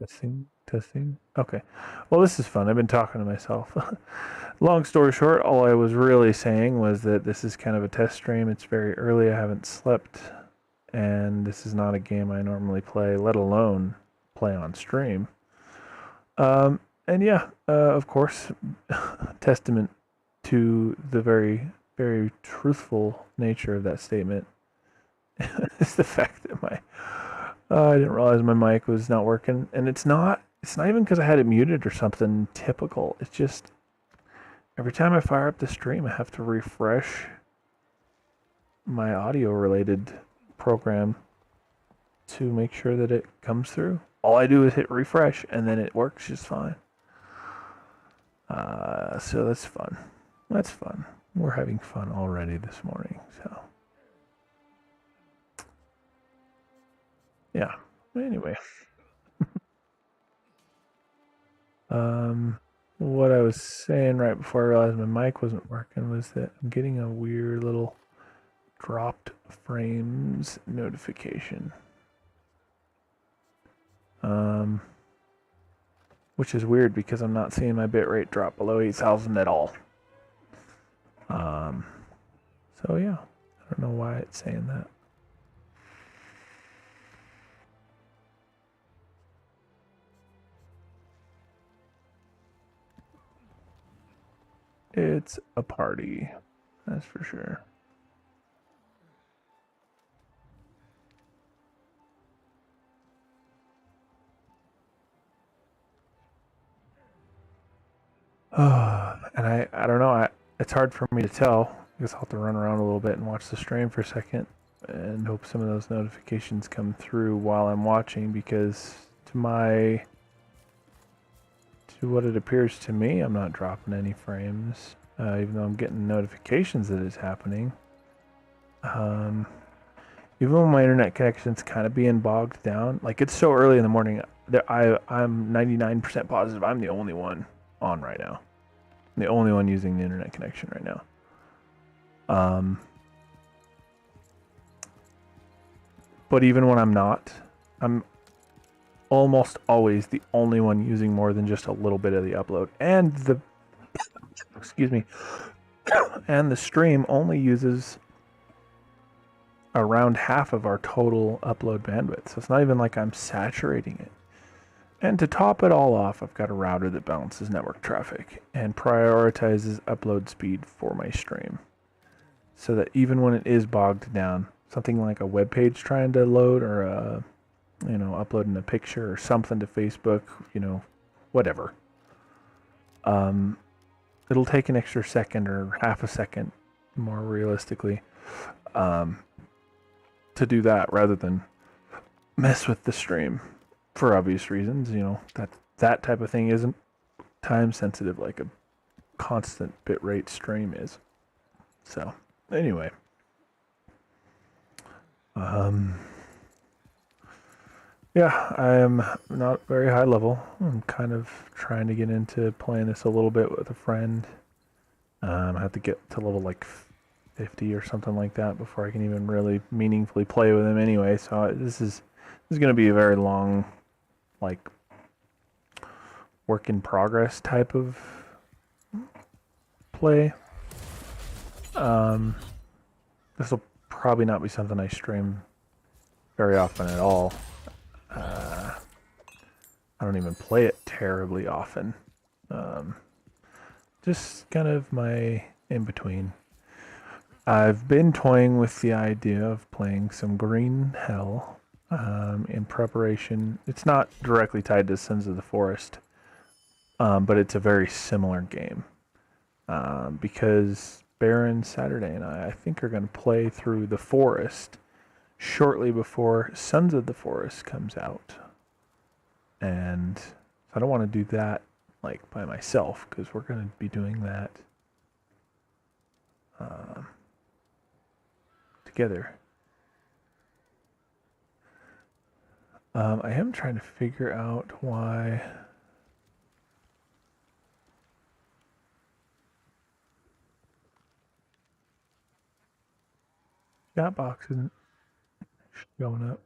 Testing, testing. Okay. Well, this is fun. I've been talking to myself. Long story short, all I was really saying was that this is kind of a test stream. It's very early. I haven't slept, and this is not a game I normally play, let alone play on stream. And yeah, of course, testament to the very, very truthful nature of that statement is the fact that I didn't realize my mic was not working, and it's not even because I had it muted or something typical. It's just every time I fire up the stream, I have to refresh my audio related program to make sure that it comes through. All I do is hit refresh, and then it works just fine. So that's fun. That's fun. We're having fun already this morning, so yeah. Anyway, what I was saying right before I realized my mic wasn't working was that I'm getting a weird little dropped frames notification. Which is weird because I'm not seeing my bitrate drop below 8,000 at all. So yeah, I don't know why it's saying that. It's a party, that's for sure. And I don't know, it's hard for me to tell. I guess I'll have to run around a little bit and watch the stream for a second and hope some of those notifications come through while I'm watching, because to what it appears to me, I'm not dropping any frames, even though I'm getting notifications that it's happening. Even when my internet connection's kind of being bogged down, like it's so early in the morning, that I'm 99% positive I'm the only one on right now. I'm the only one using the internet connection right now. But even when I'm not, I'm almost always the only one using more than just a little bit of the upload. And the excuse me, and the stream only uses around half of our total upload bandwidth. So it's not even like I'm saturating it. And to top it all off, I've got a router that balances network traffic and prioritizes upload speed for my stream. So that even when it is bogged down, something like a web page trying to load, or uploading a picture or something to Facebook, whatever. It'll take an extra second or half a second, more realistically, to do that rather than mess with the stream for obvious reasons. That type of thing isn't time sensitive like a constant bitrate stream is. So anyway, yeah, I am not very high level. I'm kind of trying to get into playing this a little bit with a friend. I have to get to level like 50 or something like that before I can even really meaningfully play with him anyway. So this is going to be a very long, like, work in progress type of play. This will probably not be something I stream very often at all. I don't even play it terribly often. Just kind of my in-between. I've been toying with the idea of playing some Green Hell in preparation. It's not directly tied to Sons of the Forest, but it's a very similar game. Because Baron, Saturday, and I think, are going to play through the Forest shortly before Sons of the Forest comes out. And I don't want to do that like by myself, because we're going to be doing that together. I am trying to figure out why that box isn't going up.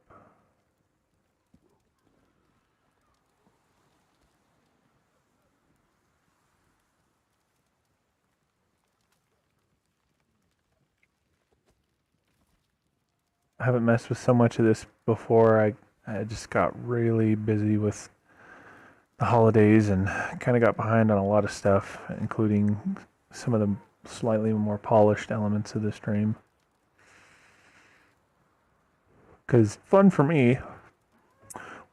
I haven't messed with so much of this before. I just got really busy with the holidays and kind of got behind on a lot of stuff, including some of the slightly more polished elements of the stream. Because fun for me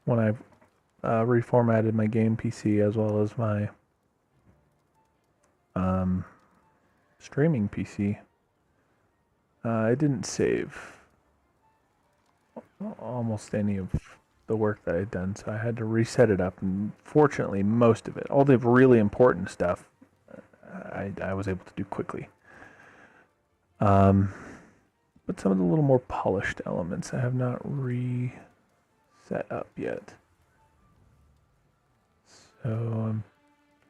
when I reformatted my game PC as well as my streaming PC, I didn't save almost any of the work that I'd done, so I had to reset it up. And fortunately, most of it, all the really important stuff, I was able to do quickly. But some of the little more polished elements I have not reset up yet. So I'm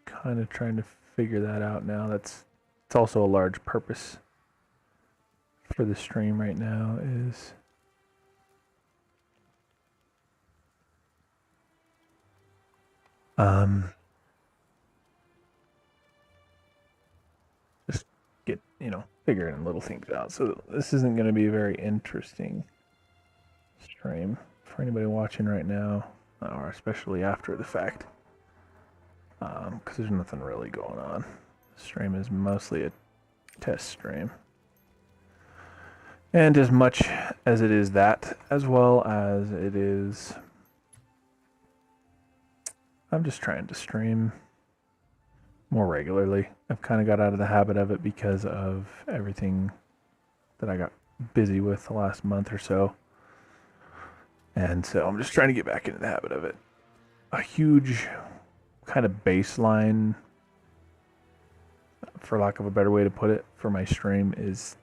kind of trying to figure that out now. It's also a large purpose for the stream right now is just get, figuring little things out. So this isn't going to be a very interesting stream for anybody watching right now, or especially after the fact, because there's nothing really going on. The stream is mostly a test stream. And as much as it is that, as well as it is, I'm just trying to stream more regularly. I've kind of got out of the habit of it because of everything that I got busy with the last month or so. And so I'm just trying to get back into the habit of it. A huge kind of baseline, for lack of a better way to put it, for my stream is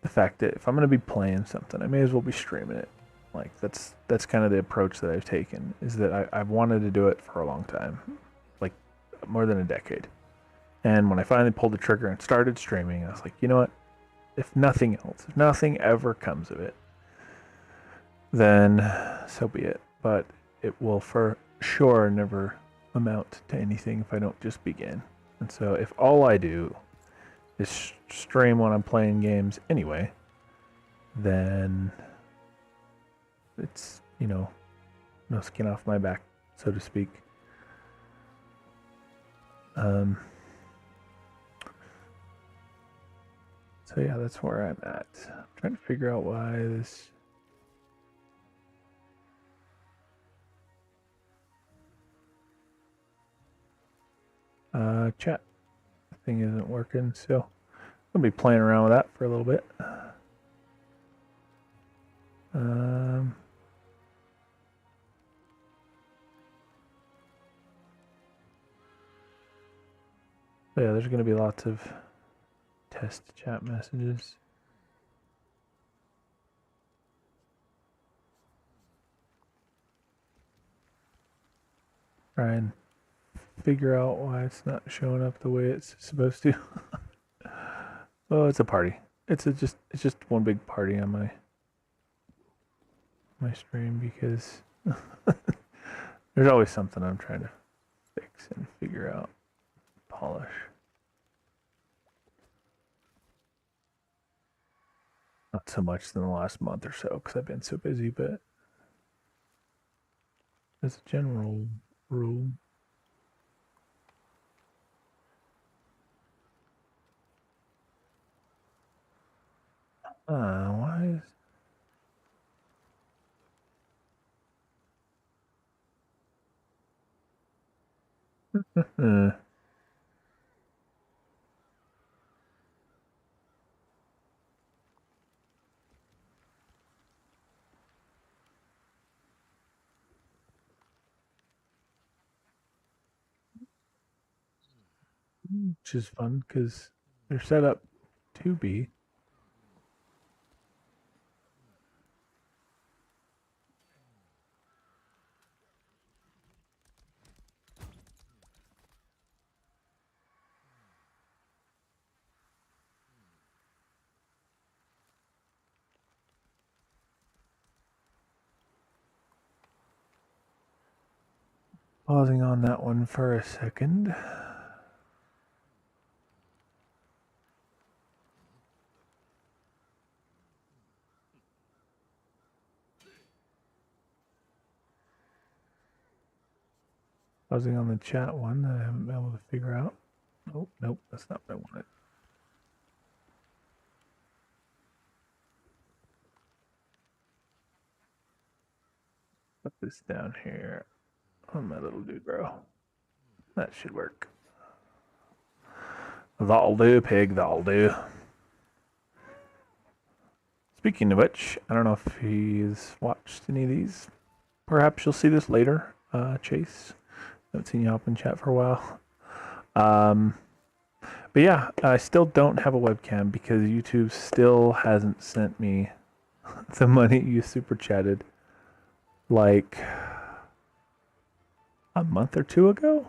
the fact that if I'm going to be playing something, I may as well be streaming it. Like that's kind of the approach that I've taken, is that I've wanted to do it for a long time, like more than a decade. And when I finally pulled the trigger and started streaming, I was like, you know what? If nothing else, if nothing ever comes of it, then so be it. But it will for sure never amount to anything if I don't just begin. And so if all I do is stream when I'm playing games anyway, then it's, no skin off my back, so to speak. So yeah, that's where I'm at. I'm trying to figure out why this chat thing isn't working, so I'll be playing around with that for a little bit. Yeah, there's going to be lots of test chat messages. Try and figure out why it's not showing up the way it's supposed to. Oh, it's a party. It's just one big party on my stream because there's always something I'm trying to fix and figure out, polish. Not so much in the last month or so because I've been so busy, but as a general rule. Why is... which is fun because they're set up to be. Pausing on that one for a second. Pausing on the chat one that I haven't been able to figure out. Oh, nope, that's not what I wanted. Put this down here on my little dude, bro. That should work. That'll do, pig, that'll do. Speaking of which, I don't know if he's watched any of these. Perhaps you'll see this later, Chase. I haven't seen you hop in chat for a while. But yeah, I still don't have a webcam because YouTube still hasn't sent me the money you super chatted like a month or two ago.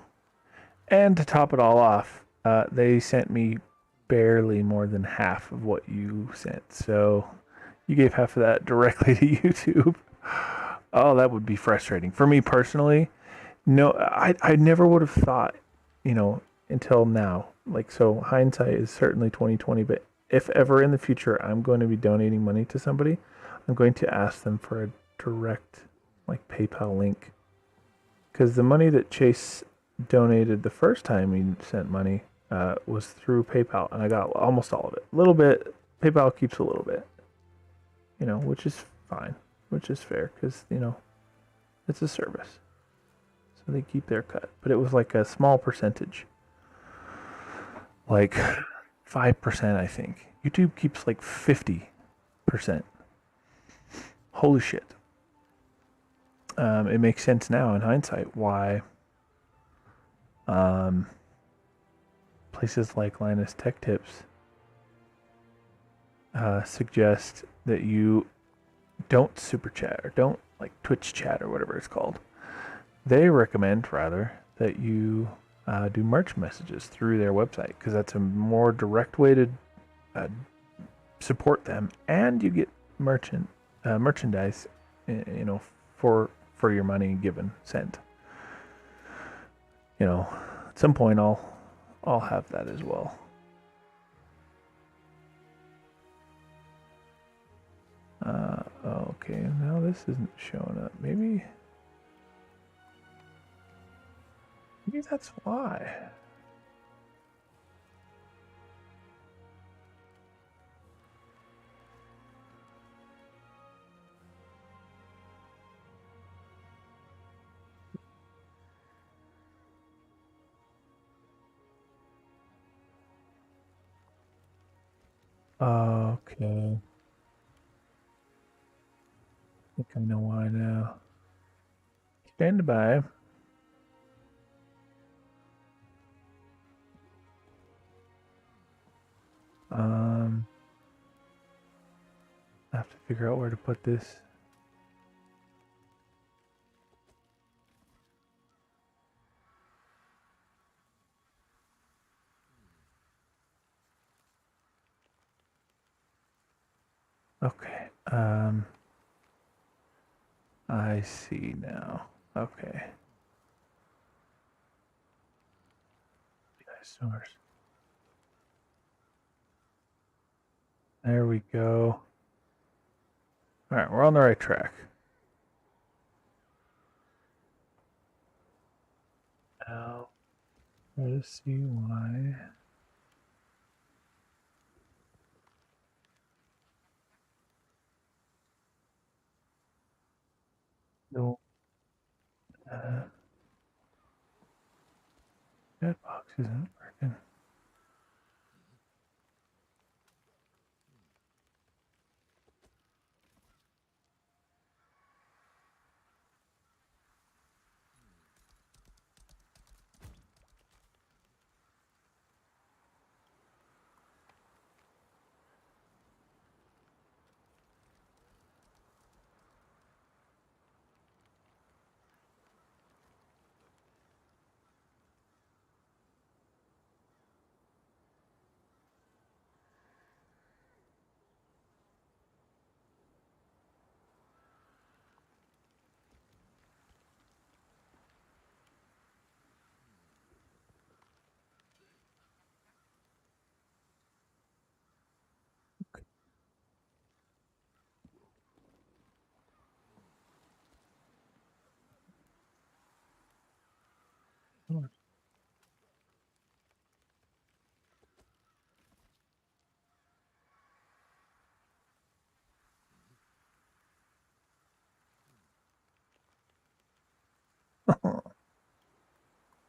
And to top it all off, they sent me barely more than half of what you sent. So you gave half of that directly to YouTube. Oh, that would be frustrating. For me personally, no, I never would have thought, until now. Like, so hindsight is certainly 2020, but if ever in the future I'm going to be donating money to somebody, I'm going to ask them for a direct, like, PayPal link. Because the money that Chase donated the first time he sent money was through PayPal, and I got almost all of it. A little bit, PayPal keeps a little bit, which is fine, which is fair, because, it's a service. So they keep their cut. But it was like a small percentage. Like 5%, I think. YouTube keeps like 50%. Holy shit. It makes sense now in hindsight why places like Linus Tech Tips suggest that you don't super chat or don't like Twitch chat or whatever it's called. They recommend rather that you do merch messages through their website because that's a more direct way to support them, and you get merchandise, for your money given sent. At some point I'll have that as well. Okay, now this isn't showing up. Maybe that's why. Okay. I think I know why now. Stand by. I have to figure out where to put this. Okay. I see now. Okay. Source. There we go. All right, we're on the right track. Now, let's see why. No. That box isn't working.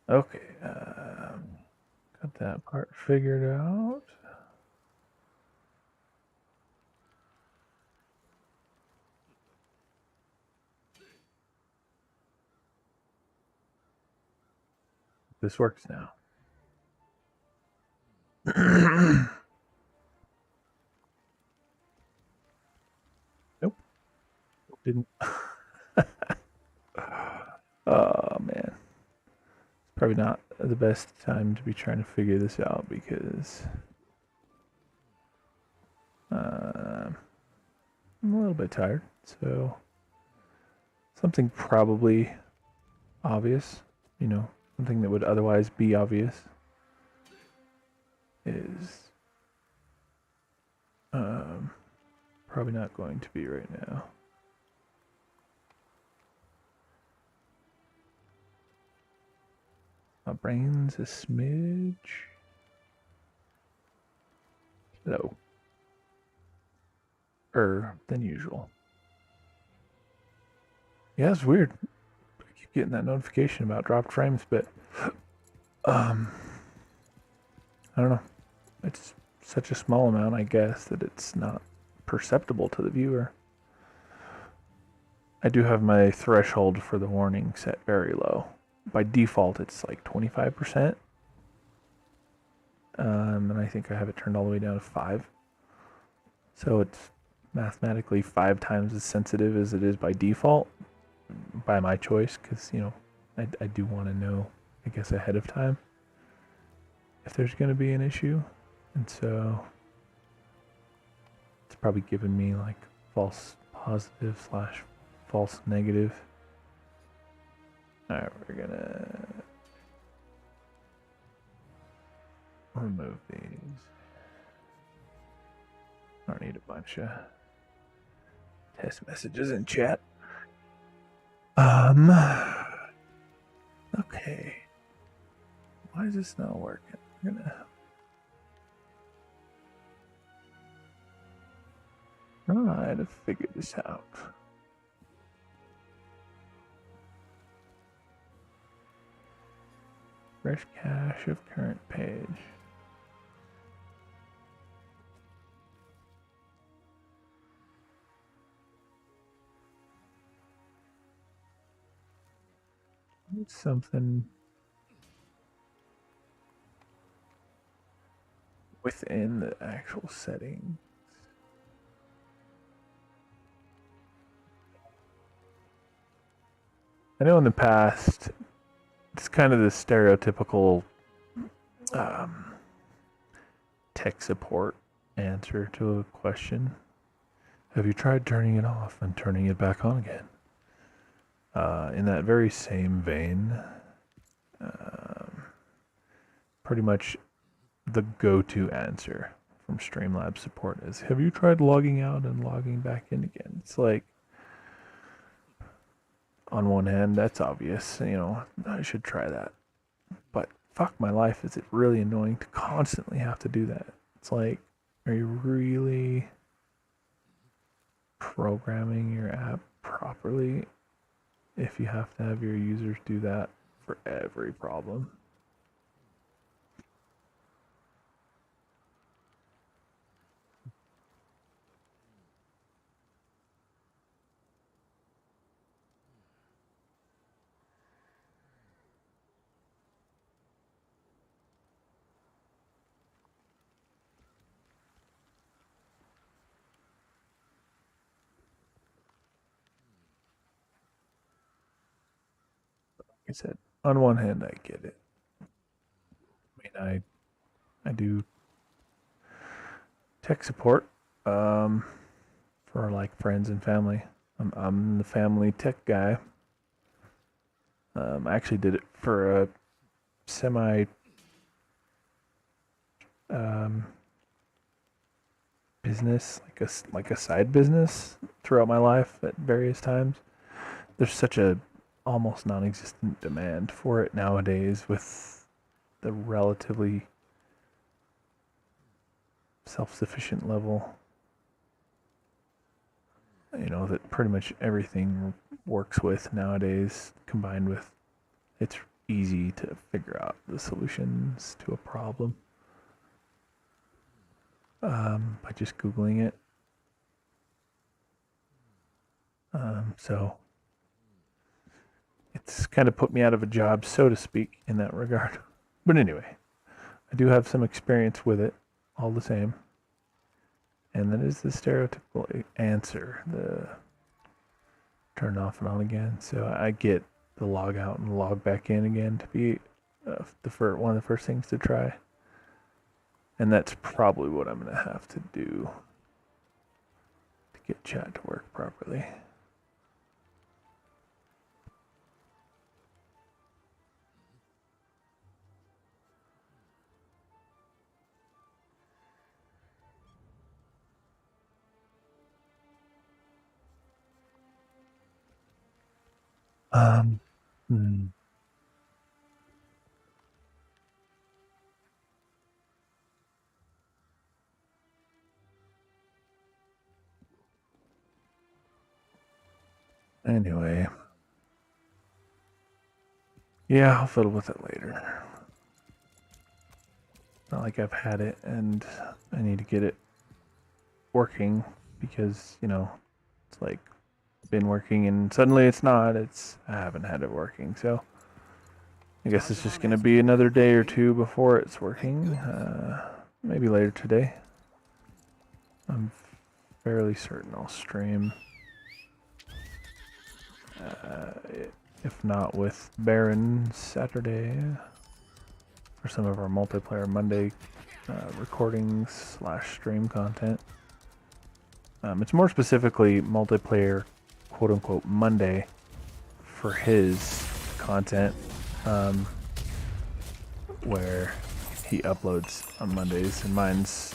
Okay, got that part figured out. This works now. Nope, didn't. Oh man, it's probably not the best time to be trying to figure this out because I'm a little bit tired. So something probably obvious, you know, something that would otherwise be obvious is probably not going to be right now. My brain's a smidge low than usual. Yeah, it's weird. I keep getting that notification about dropped frames, but I don't know. It's such a small amount, I guess, that it's not perceptible to the viewer. I do have my threshold for the warning set very low. By default, it's like 25%. And I think I have it turned all the way down to 5. So it's mathematically 5 times as sensitive as it is by default, by my choice, because, you know, I do want to know, I guess, ahead of time if there's going to be an issue. And so it's probably given me like false positive / false negative. Alright, we're gonna remove these. I don't need a bunch of test messages in chat. Okay. Why is this not working? I'm gonna try to figure this out. Fresh cache of current page. It's something within the actual setting. I know in the past, it's kind of the stereotypical tech support answer to a question. Have you tried turning it off and turning it back on again? In that very same vein, pretty much the go-to answer from Streamlabs support is, have you tried logging out and logging back in again? It's like, on one hand, that's obvious, you know, I should try that. But fuck my life, is it really annoying to constantly have to do that? It's like, are you really programming your app properly if you have to have your users do that for every problem? Like I said, on one hand, I get it. I mean, I do tech support for like friends and family. I'm the family tech guy. I actually did it for a semi business, like a side business throughout my life at various times. There's such a almost non-existent demand for it nowadays with the relatively self-sufficient level, you know, that pretty much everything works with nowadays, combined with it's easy to figure out the solutions to a problem by just Googling it. So it's kind of put me out of a job, so to speak, in that regard. But anyway, I do have some experience with it all the same. And that is the stereotypical answer, the turn off and on again. So I get the log out and log back in again to be one of the first things to try. And that's probably what I'm going to have to do to get chat to work properly. Hmm. Anyway. Yeah, I'll fiddle with it later. Not like I've had it and I need to get it working because, it's like been working and suddenly it's not. I haven't had it working. So I guess it's just going to be another day or two before it's working. Maybe later today. I'm fairly certain I'll stream. If not with Baron Saturday for some of our multiplayer Monday recordings / stream content. It's more specifically multiplayer quote unquote Monday for his content, where he uploads on Mondays, and mine's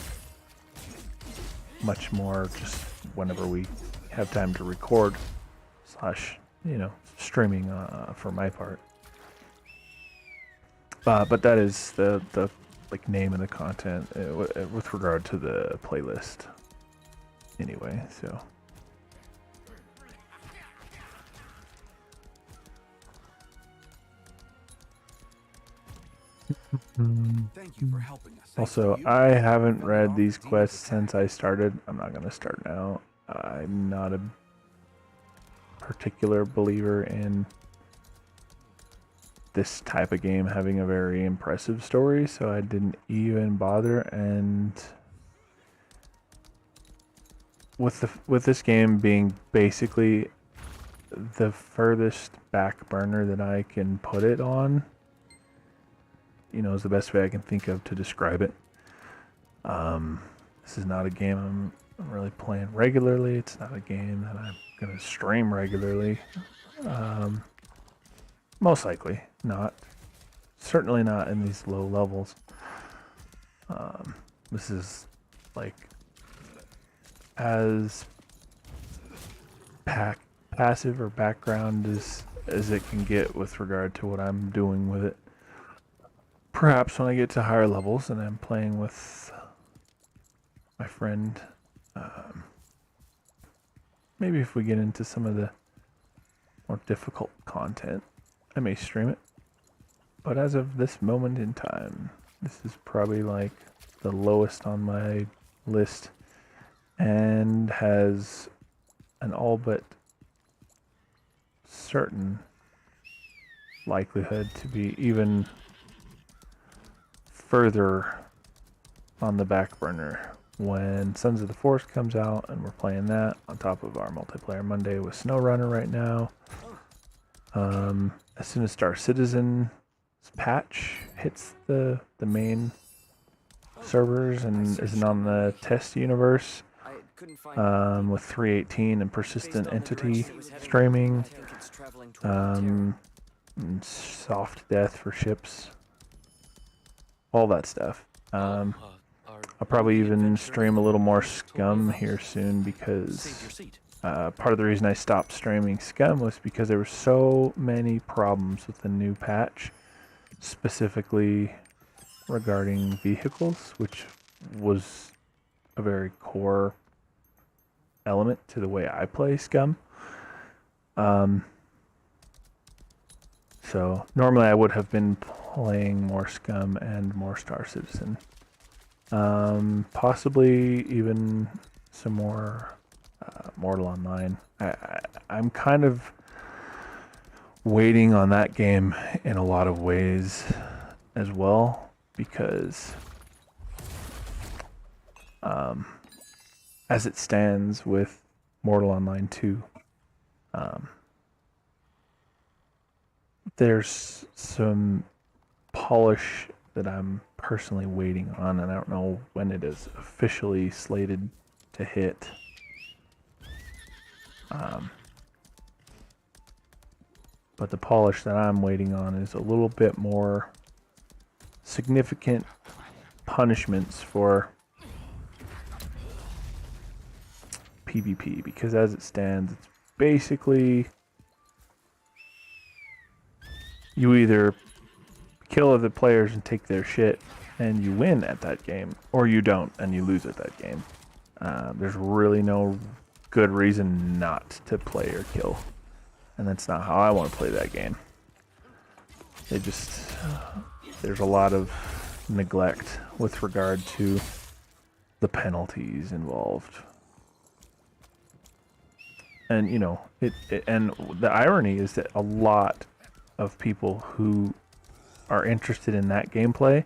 much more just whenever we have time to record / streaming for my part. But that is the like name of the content with regard to the playlist. Anyway, so. Thank you for helping us. Also, I haven't read these quests since I started. I'm not going to start now. I'm not a particular believer in this type of game having a very impressive story, so I didn't even bother. And with this game being basically the furthest back burner that I can put it on, is the best way I can think of to describe it. This is not a game I'm really playing regularly. It's not a game that I'm going to stream regularly. Most likely not. Certainly not in these low levels. This is like as passive or background as it can get with regard to what I'm doing with it. Perhaps when I get to higher levels and I'm playing with my friend, maybe if we get into some of the more difficult content, I may stream it. But as of this moment in time, this is probably like the lowest on my list and has an all but certain likelihood to be even further on the back burner when Sons of the Forest comes out, and we're playing that on top of our multiplayer Monday with SnowRunner right now. As soon as Star Citizen's patch hits the main servers and isn't on the test universe, with 3.18 and persistent entity streaming, and soft death for ships, all that stuff. I'll probably even stream a little more Scum here soon because part of the reason I stopped streaming Scum was because there were so many problems with the new patch, specifically regarding vehicles, which was a very core element to the way I play Scum. So normally I would have been playing more Scum and more Star Citizen. Possibly even some more Mortal Online. I'm kind of waiting on that game in a lot of ways as well, because as it stands with Mortal Online 2, there's some polish that I'm personally waiting on, and I don't know when it is officially slated to hit. But the polish that I'm waiting on is a little bit more significant punishments for PvP, because as it stands, it's basically you either kill other players and take their shit and you win at that game, or you don't and you lose at that game. There's really no good reason not to play or kill, and that's not how I want to play that game. There's a lot of neglect with regard to the penalties involved. And you know, and the irony is that a lot of people who are interested in that gameplay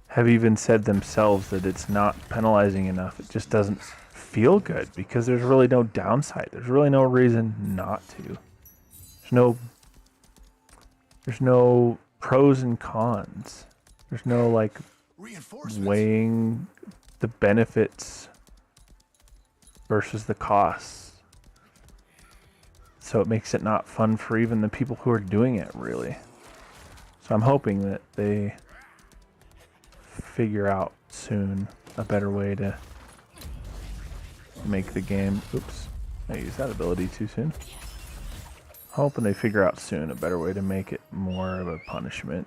have even said themselves that it's not penalizing enough. It just doesn't feel good because there's really no downside. There's really no reason not to. There's no pros and cons. There's no like weighing the benefits versus the costs. So it makes it not fun for even the people who are doing it, really. So I'm hoping that they figure out soon a better way to make the game... Oops, I used that ability too soon. Hoping they figure out soon a better way to make it more of a punishment,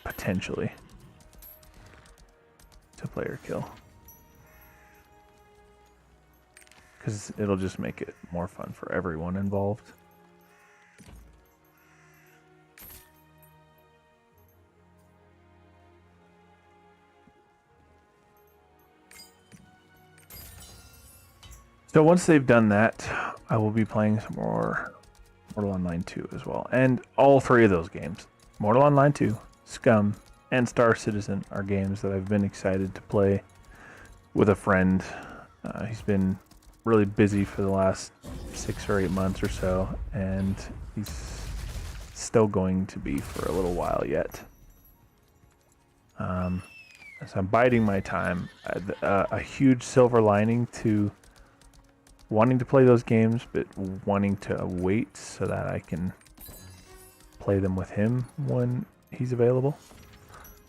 potentially, to player kill. Because it'll just make it more fun for everyone involved. So once they've done that, I will be playing some more Mortal Online 2 as well. And all three of those games, Mortal Online 2, Scum, and Star Citizen, are games that I've been excited to play with a friend. He's been really busy for the last 6 or 8 months or so, and he's still going to be for a little while yet. So I'm biding my time. A huge silver lining to wanting to play those games, but wanting to wait so that I can play them with him when he's available,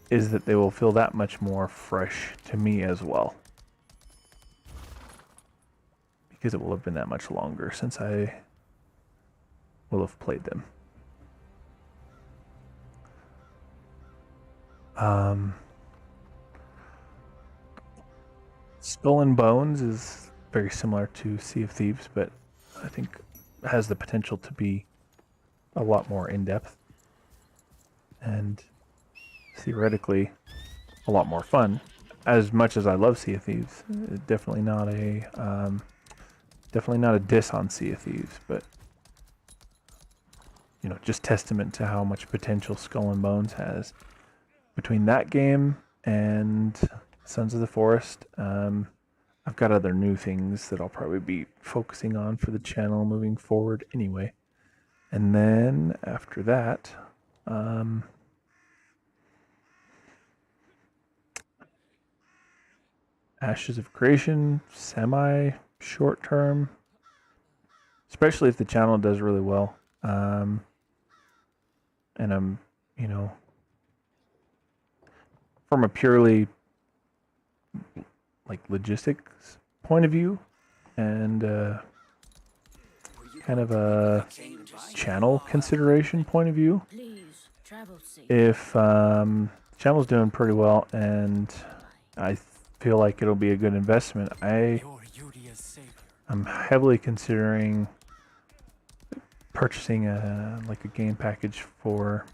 is that they will feel that much more fresh to me as well. Because it will have been that much longer since I will have played them. Skull and Bones is very similar to Sea of Thieves, but I think has the potential to be a lot more in-depth and theoretically a lot more fun. As much as I love Sea of Thieves, definitely not a diss on Sea of Thieves, but you know, just testament to how much potential Skull and Bones has. Between that game and Sons of the Forest, I've got other new things that I'll probably be focusing on for the channel moving forward anyway. And then after that, Ashes of Creation, semi-short term, especially if the channel does really well. And I'm, you know, from a purely like logistics point of view and kind of a channel consideration point of view, if the channel's doing pretty well and I feel like it'll be a good investment, I'm heavily considering purchasing a game package for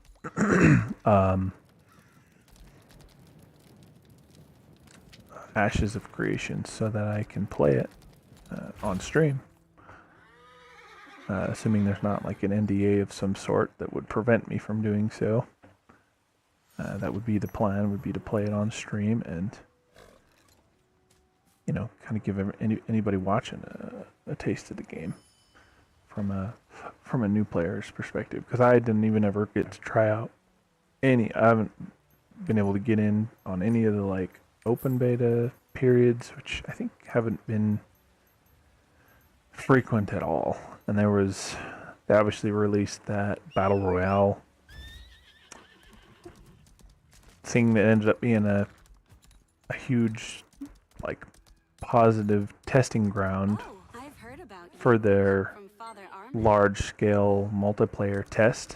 Ashes of Creation so that I can play it on stream. Assuming there's not like an NDA of some sort that would prevent me from doing so. That would be the plan, would be to play it on stream and, you know, kind of give anybody watching a taste of the game from a new player's perspective. Because I didn't even ever get to try out I haven't been able to get in on any of the like open beta periods, which I think haven't been frequent at all. And they obviously released that Battle Royale thing that ended up being a huge like positive testing ground for their large scale multiplayer test.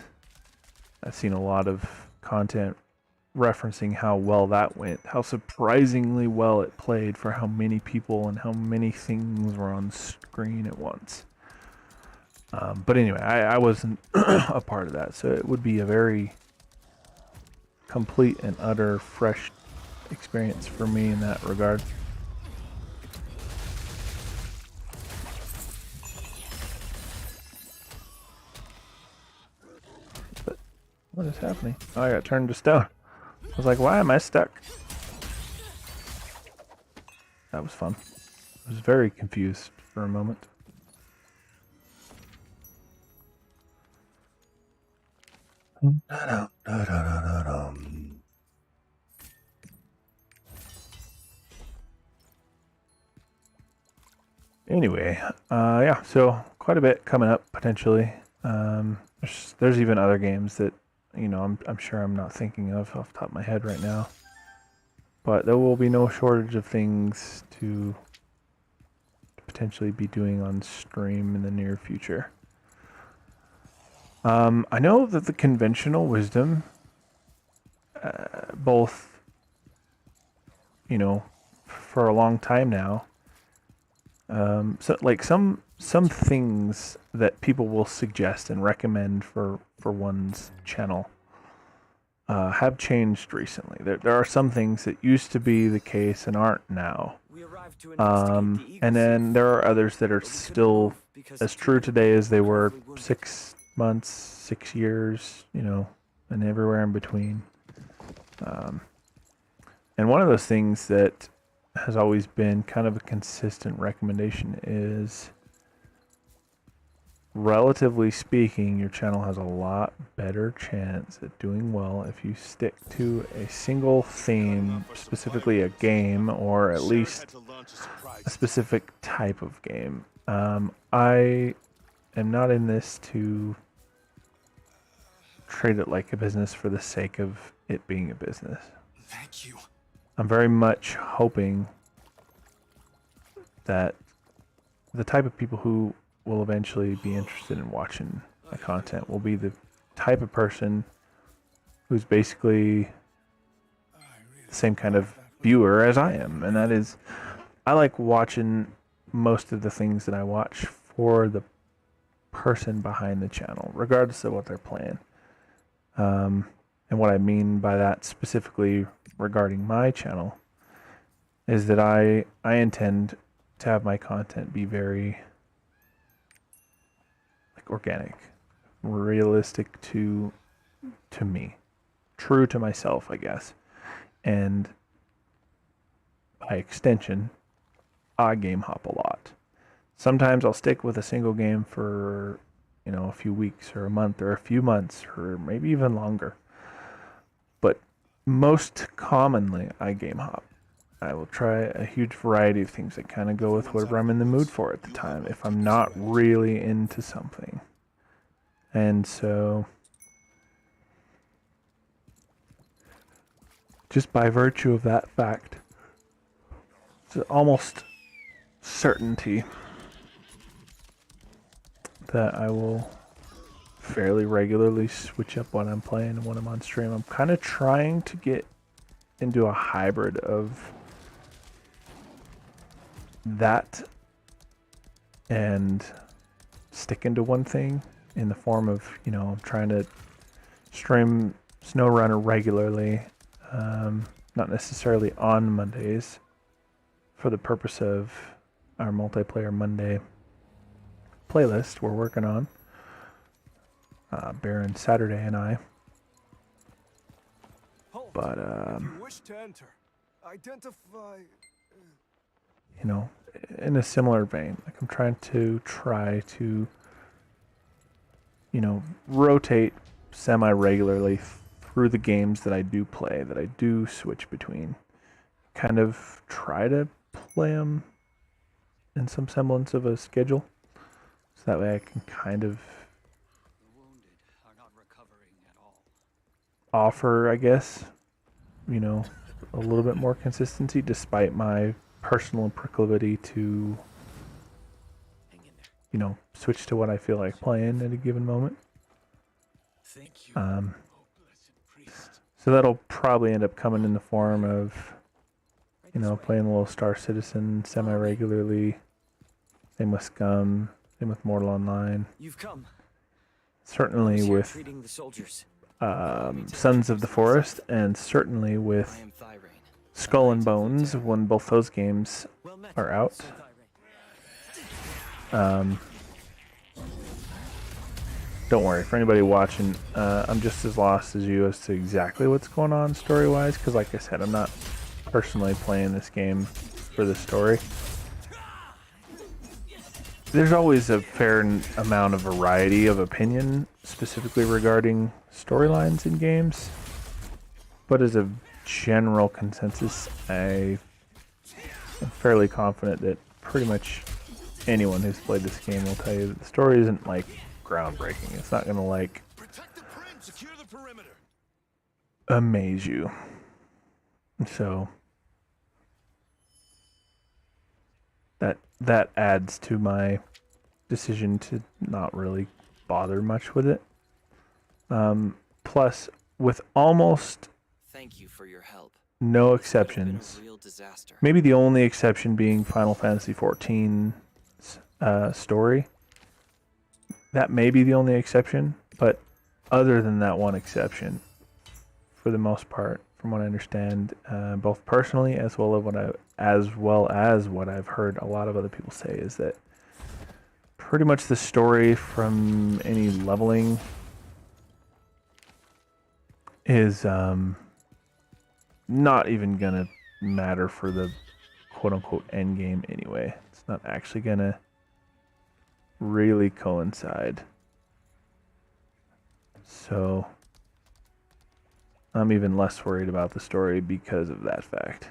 I've seen a lot of content referencing how well that went, how surprisingly well it played for how many people and how many things were on screen at once. But anyway, I wasn't a part of that, so it would be a very complete and utter fresh experience for me in that regard. But what is happening? Oh, I got turned to stone. I was like, why am I stuck? That was fun. I was very confused for a moment. Anyway, yeah, so quite a bit coming up potentially. There's even other games that, you know, I'm sure I'm not thinking of off the top of my head right now. But there will be no shortage of things to potentially be doing on stream in the near future. I know that the conventional wisdom, both, you know, for a long time now, so like some things that people will suggest and recommend for one's channel have changed recently. There are some things that used to be the case and aren't now. And then there are others that are still as true today as they were 6 months, 6 years, you know, and everywhere in between. And one of those things that has always been kind of a consistent recommendation is, relatively speaking, your channel has a lot better chance at doing well if you stick to a single theme, specifically a game, or at least a specific type of game. I am not in this to treat it like a business for the sake of it being a business. Thank you. I'm very much hoping that the type of people who will eventually be interested in watching my content will be the type of person who's basically the same kind of viewer as I am. And that is, I like watching most of the things that I watch for the person behind the channel, regardless of what they're playing. And what I mean by that specifically regarding my channel is that I intend to have my content be very like organic, realistic to me, true to myself, I guess. And by extension, I game hop a lot. Sometimes I'll stick with a single game for, you know, a few weeks or a month or a few months or maybe even longer. But most commonly, I game hop. I will try a huge variety of things that kind of go with whatever I'm in the mood for at the time, if I'm not really into something. And so, just by virtue of that fact, it's almost certainty that I will fairly regularly switch up what I'm playing and when I'm on stream. I'm kind of trying to get into a hybrid of that and sticking to one thing in the form of, I'm trying to stream SnowRunner regularly, not necessarily on Mondays, for the purpose of our multiplayer Monday playlist we're working on. Baron, Saturday, and I. But, if you wish to enter, identify... in a similar vein, like I'm trying to rotate semi-regularly through the games that I do play, that I do switch between. Kind of try to play them in some semblance of a schedule, so that way I can kind of offer, I guess, a little bit more consistency, despite my personal proclivity to, switch to what I feel like playing at a given moment. So that'll probably end up coming in the form of, playing a little Star Citizen semi-regularly. Same with Scum. Same with Mortal Online. You've come. Certainly with Sons of the Forest, and certainly with Skull and Bones when both those games are out. Don't worry, for anybody watching, I'm just as lost as you as to exactly what's going on story-wise, because like I said, I'm not personally playing this game for the story. There's always a fair amount of variety of opinion, specifically regarding storylines in games, but as a general consensus, I am fairly confident that pretty much anyone who's played this game will tell you that the story isn't like groundbreaking. It's not gonna like amaze you. So that adds to my decision to not really bother much with it. Plus, with almost Thank you for your help. no exceptions, maybe the only exception being Final Fantasy XIV's story. That may be the only exception, but other than that one exception, for the most part, from what I understand, both personally as well as what I've heard a lot of other people say, is that pretty much the story from any leveling is not even gonna matter for the quote-unquote end game anyway. It's not actually gonna really coincide. So I'm even less worried about the story because of that fact.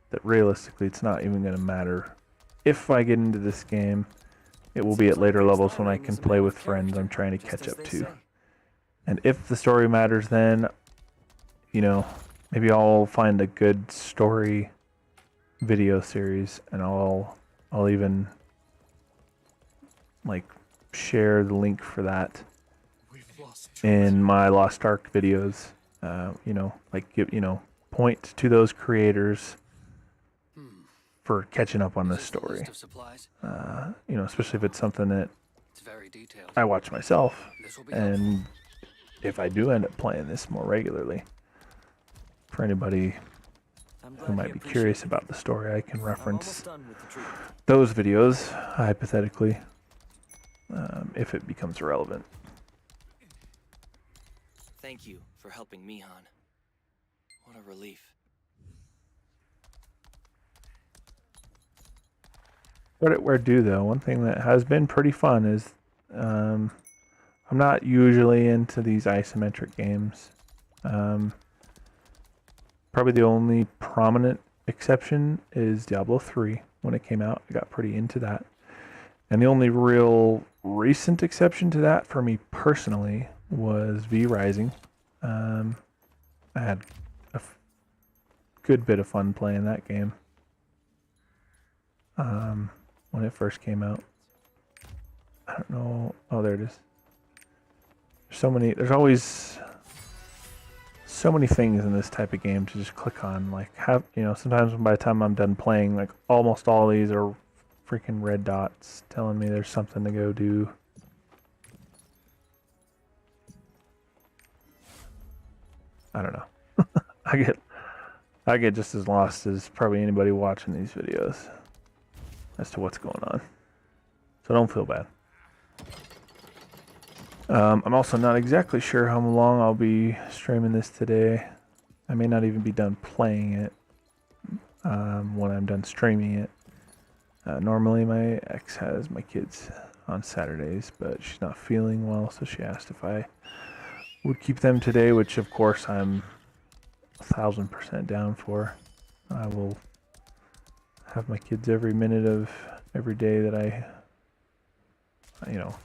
That realistically, it's not even going to matter. If I get into this game, it will be at later levels when I can play with friends I'm trying to catch up to. And if the story matters, then, maybe I'll find a good story video series, and I'll even share the link for that in my Lost Ark videos. Point to those creators for catching up on this story. Especially if it's something that I watch myself, and if I do end up playing this more regularly. For anybody who might be curious about the story, I can reference those videos, hypothetically, if it becomes relevant. Thank you for helping me, Han. What a relief. Credit where due, though. One thing that has been pretty fun is I'm not usually into these isometric games. Probably the only prominent exception is Diablo 3. When it came out, I got pretty into that. And the only real recent exception to that for me personally was V Rising. I had a good bit of fun playing that game when it first came out. I don't know. Oh, there it is. There's always so many things in this type of game to just click on. Sometimes by the time I'm done playing, almost all these are freaking red dots telling me there's something to go do. I don't know. I get just as lost as probably anybody watching these videos as to what's going on. So don't feel bad. I'm also not exactly sure how long I'll be streaming this today. I may not even be done playing it when I'm done streaming it. Normally my ex has my kids on Saturdays, but she's not feeling well, so she asked if I would keep them today, which of course I'm 1000% down for. I will have my kids every minute of every day that if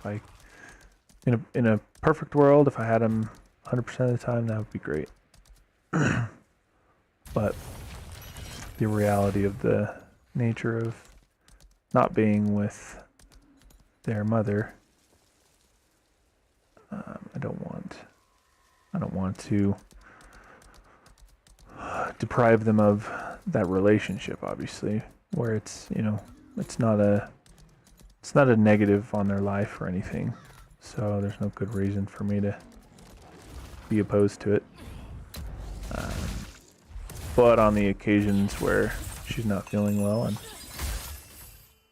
I, in a perfect world, if I had them 100% of the time, that would be great. But the reality of the nature of not being with their mother, I don't want to deprive them of that relationship, obviously, where it's not a negative on their life or anything, so there's no good reason for me to be opposed to it. But on the occasions where she's not feeling well and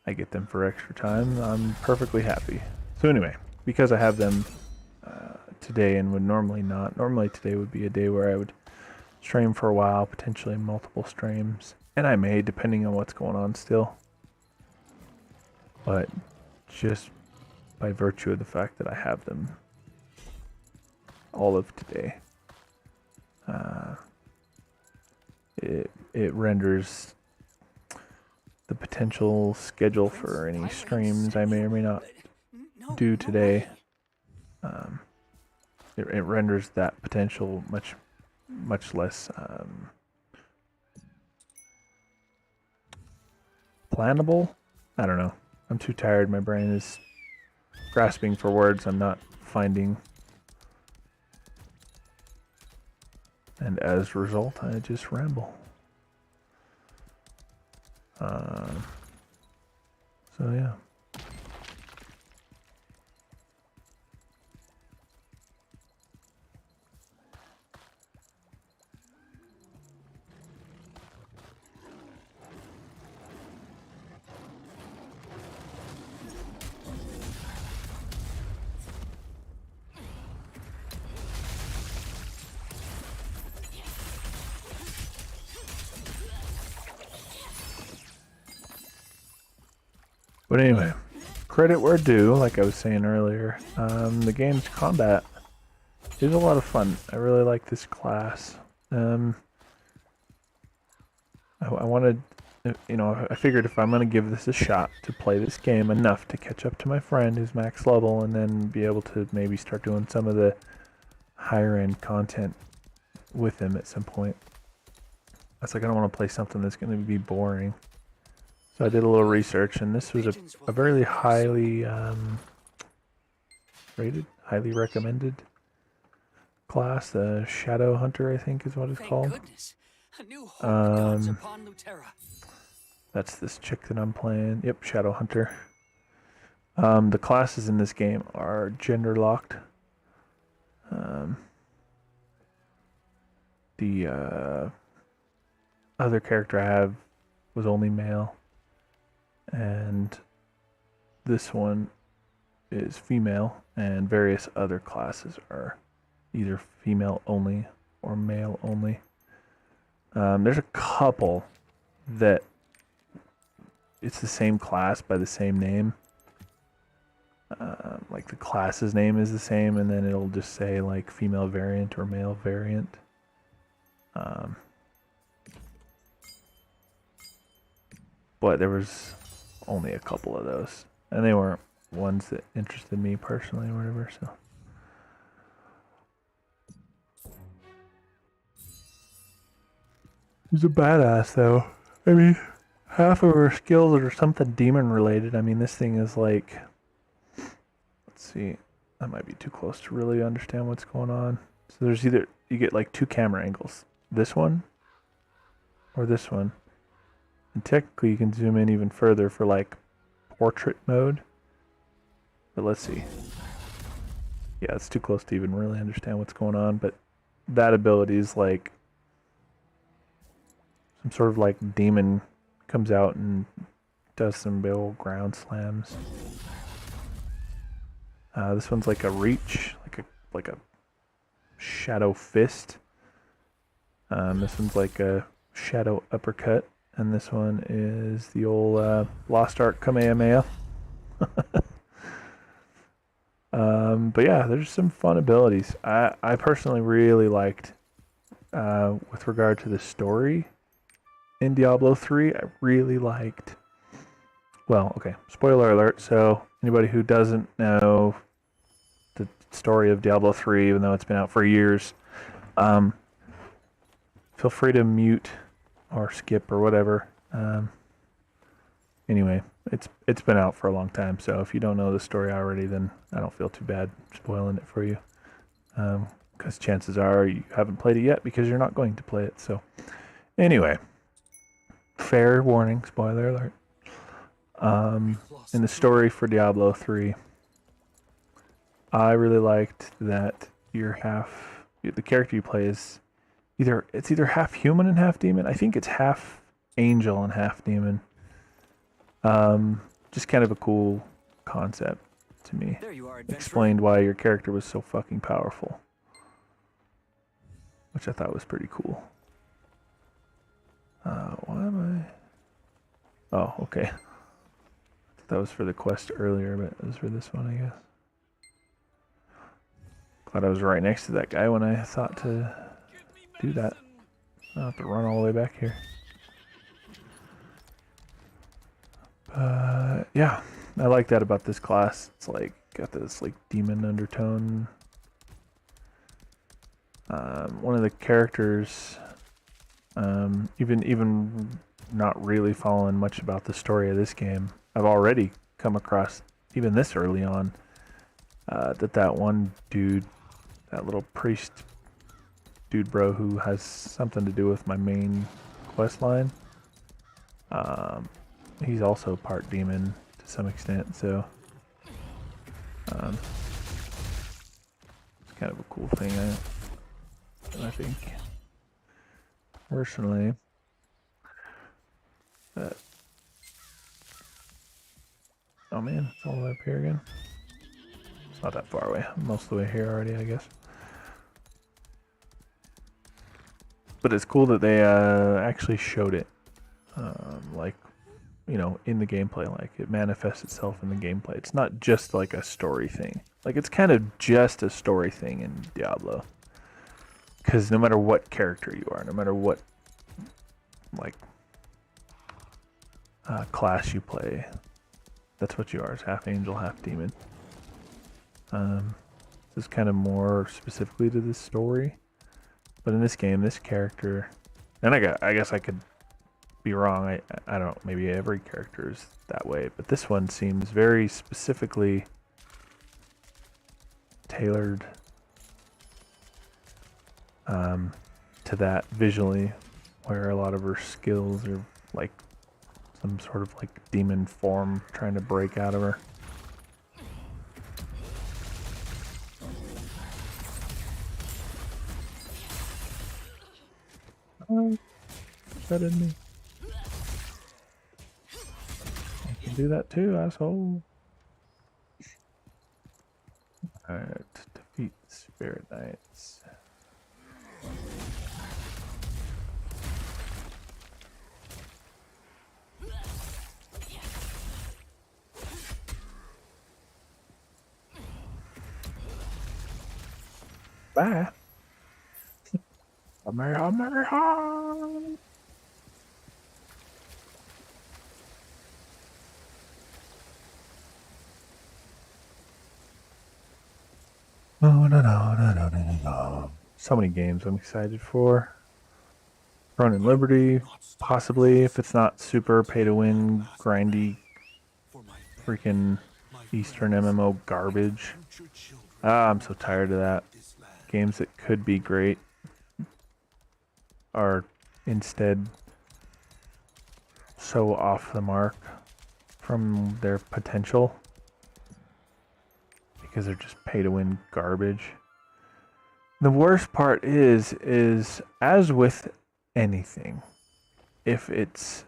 I get them for extra time, I'm perfectly happy. So anyway, because I have them today and would normally not, today would be a day where I would stream for a while, potentially multiple streams, and I may, depending on what's going on still. But just by virtue of the fact that I have them all of today, it renders the potential schedule for any streams I may or may not do today. It renders that potential much less plannable. I don't know. I'm too tired. My brain is grasping for words I'm not finding. And as a result, I just ramble. So yeah. But anyway, credit where due, like I was saying earlier. The game's combat is a lot of fun. I really like this class. I wanted, I figured if I'm going to give this a shot to play this game enough to catch up to my friend who's max level and then be able to maybe start doing some of the higher end content with him at some point. I was like, I don't want to play something that's going to be boring. So I did a little research, and this was a very highly rated, highly recommended class. The Shadow Hunter, I think, is what it's called. A new hope comes upon Lutera. That's this chick that I'm playing. Yep, Shadow Hunter. The classes in this game are gender locked. The other character I have was only male. And this one is female, and various other classes are either female only or male only. There's a couple that it's the same class by the same name. Like the class's name is the same, and then it'll just say like female variant or male variant. But there was only a couple of those, and they weren't ones that interested me personally or whatever, so. He's a badass though. I mean, half of her skills are something demon related. I mean, this thing is like, let's see, that might be too close to really understand what's going on. So there's either, you get like two camera angles, this one or this one. And technically you can zoom in even further for like portrait mode. But let's see. Yeah, it's too close to even really understand what's going on, but that ability is like some sort of like demon comes out and does some big old ground slams. This one's like a reach, like a shadow fist. This one's like a shadow uppercut, and this one is the old Lost Ark Kamehameha. But yeah, there's some fun abilities. I personally really liked, with regard to the story in Diablo 3, I really liked. Well, okay, spoiler alert. So anybody who doesn't know the story of Diablo 3, even though it's been out for years, feel free to mute or skip or whatever. Anyway, it's been out for a long time, so if you don't know the story already, then I don't feel too bad spoiling it for you. Because chances are you haven't played it yet because you're not going to play it. So anyway, fair warning, spoiler alert. In the story for Diablo 3, I really liked that the character you play is either half human and half demon. I think it's half angel and half demon. Just kind of a cool concept to me. There you are, Explained why your character was so fucking powerful, which I thought was pretty cool. Why am I? Oh, okay. That was for the quest earlier, but it was for this one, I guess. Glad I was right next to that guy when I thought to do that. I'll have to run all the way back here. Yeah, I like that about this class. It's like got this like demon undertone. One of the characters, even not really following much about the story of this game, I've already come across, even this early on, that one dude, that little priest dude bro who has something to do with my main quest line, he's also part demon to some extent, so it's kind of a cool thing, I think, personally. But oh man, it's all the way up here again. It's not that far away. I'm most of the way here already, I guess. But it's cool that they actually showed it, like, you know, in the gameplay. Like, it manifests itself in the gameplay. It's not just like a story thing. Like, it's kind of just a story thing in Diablo. Because no matter what character you are, no matter what, like, class you play, that's what you are. It's half angel, half demon. This is kind of more specifically to this story. But in this game, this character, and I guess I could be wrong. I don't. Maybe every character is that way, but this one seems very specifically tailored to that visually, where a lot of her skills are like some sort of like demon form trying to break out of her. That in me. I can do that too, asshole. Alright, defeat Spirit Knights. Bye. America. No. So many games I'm excited for. Throne and Liberty, possibly, if it's not super pay-to-win, grindy, freaking Eastern MMO garbage. I'm so tired of that. Games that could be great are instead so off the mark from their potential because they're just pay-to-win garbage. The worst part is as with anything, if it's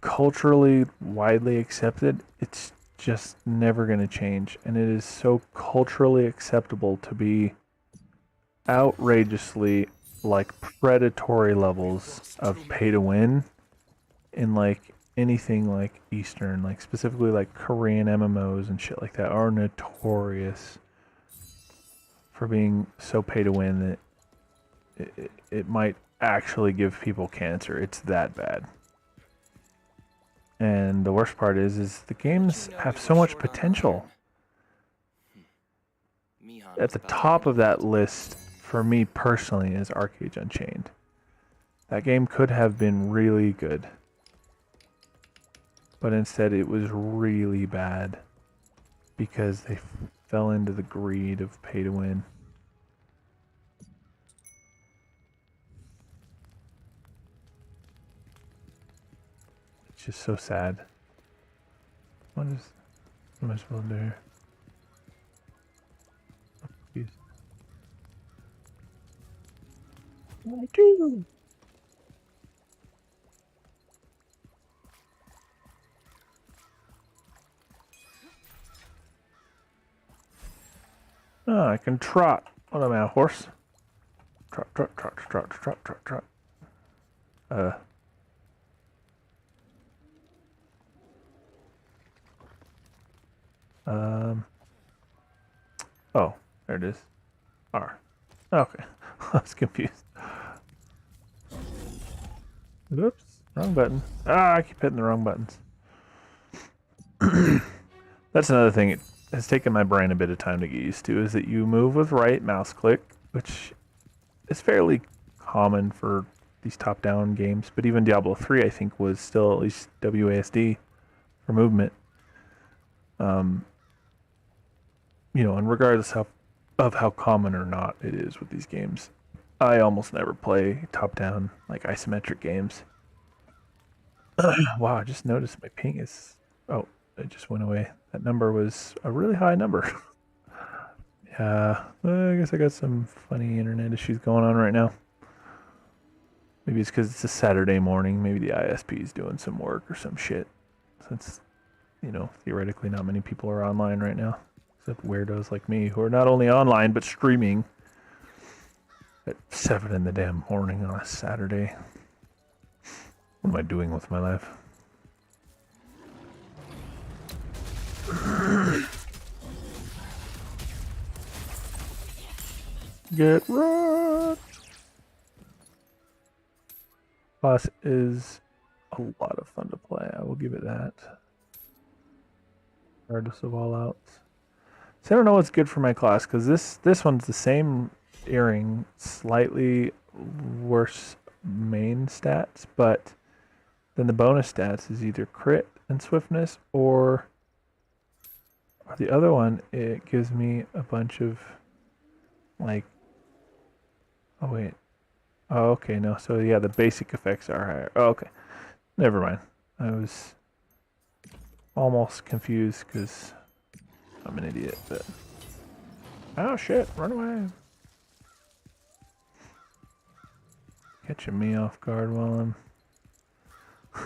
culturally widely accepted, it's just never going to change. And it is so culturally acceptable to be outrageously like predatory levels of pay to win in like anything like Eastern, like specifically like Korean MMOs and shit like that are notorious for being so pay to win that it might actually give people cancer. It's that bad. And the worst part is the games have so much potential. At the top of that list, for me personally, is Arcade Unchained. That game could have been really good. But instead it was really bad. Because they fell into the greed of pay to win. It's just so sad. What am I supposed to do here? Jeez. Oh, I can trot. What am I, a horse? Trot, trot, trot, trot, trot, trot, trot. Oh, there it is. R. Okay. I was confused. Oops. Wrong button. Ah, I keep hitting the wrong buttons. That's another thing it has taken my brain a bit of time to get used to, is that you move with right mouse click, which is fairly common for these top-down games, but even Diablo 3 I think was still at least WASD for movement. You know, and regardless of how common or not it is with these games, I almost never play top-down, like isometric games. Wow, I just noticed my ping is... Oh, it just went away. That number was a really high number. Yeah, well, I guess I got some funny internet issues going on right now. Maybe it's because it's a Saturday morning. Maybe the ISP is doing some work or some shit. Since, you know, theoretically not many people are online right now. Except weirdos like me who are not only online but streaming at 7 in the damn morning on a Saturday. What am I doing with my life? Get rocked! Boss is a lot of fun to play, I will give it that. Regardless of all outs. So I don't know what's good for my class, because this one's the same earring, slightly worse main stats, but then the bonus stats is either crit and swiftness, or the other one, it gives me a bunch of, like, oh wait, oh okay, no, so yeah, the basic effects are higher. Oh, okay, never mind. I was almost confused because I'm an idiot, but... Oh shit, run away. Catching me off guard while I'm...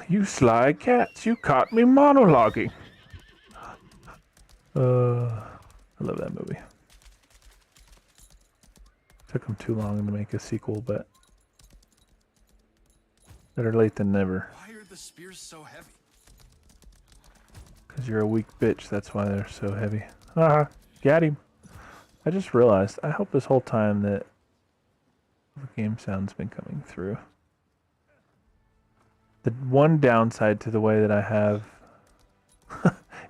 You sly cats, you caught me monologuing. I love that movie. Took them too long to make a sequel, but better late than never. Why are the spears so heavy? Because you're a weak bitch, that's why they're so heavy. Ah, got him. I just realized, I hope this whole time that the game sound's been coming through. The one downside to the way that I have...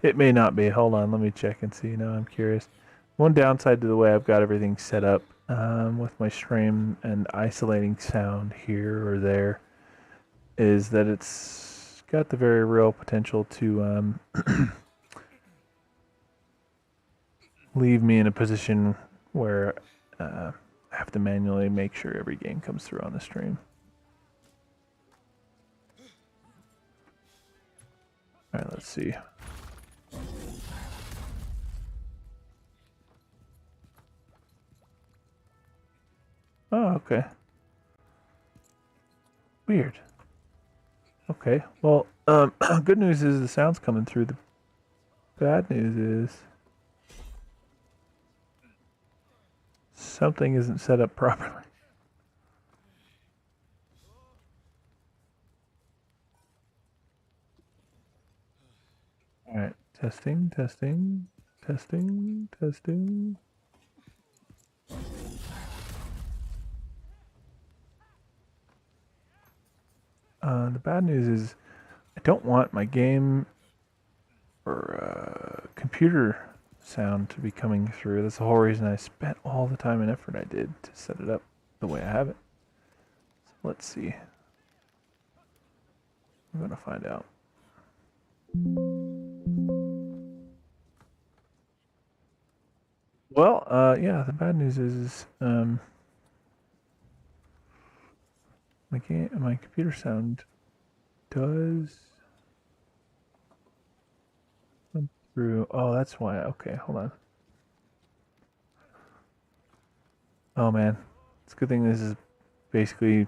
It may not be. Hold on, let me check and see. Now I'm curious. One downside to the way I've got everything set up with my stream and isolating sound here or there is that it's got the very real potential to leave me in a position where I have to manually make sure every game comes through on the stream. Alright, let's see. Okay. Weird. Okay. Well, good news is the sound's coming through. The bad news is something isn't set up properly. All right. Testing, testing, testing, testing. The bad news is I don't want my game or computer sound to be coming through. That's the whole reason I spent all the time and effort I did to set it up the way I have it. So let's see. I'm going to find out. Well, yeah, the bad news is my computer sound does come through. Oh, that's why. Okay, hold on. Oh man, it's a good thing this is basically